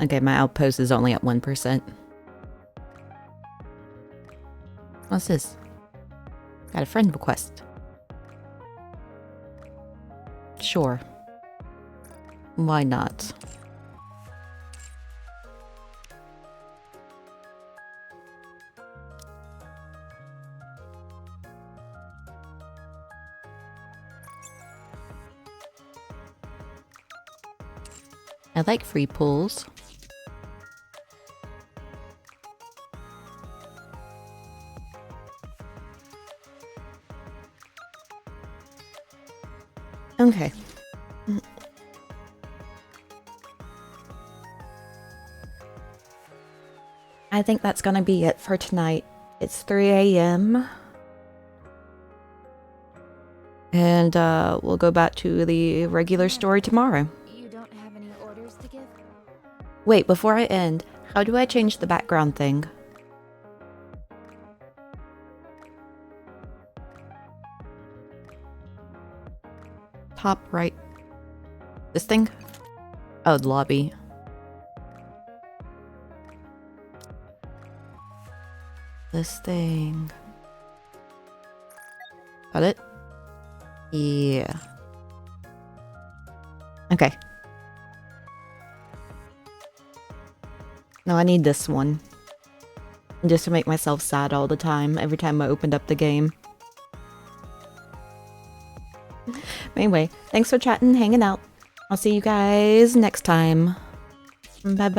Okay, my outpost is only at 1%. What's this? Got a friend request. Sure. Why not? I like free pulls. Okay. I think that's gonna be it for tonight. It's 3 a.m. And we'll go back to the regular story tomorrow. You don't have any orders to give? Wait, before I end, how do I change the background thing? Top right. This thing? Oh, the lobby. This thing. Got it? Yeah. Okay. No, I need this one. Just to make myself sad all the time, every time I opened up the game. Anyway, thanks for chatting, hanging out. I'll see you guys next time. Bye-bye.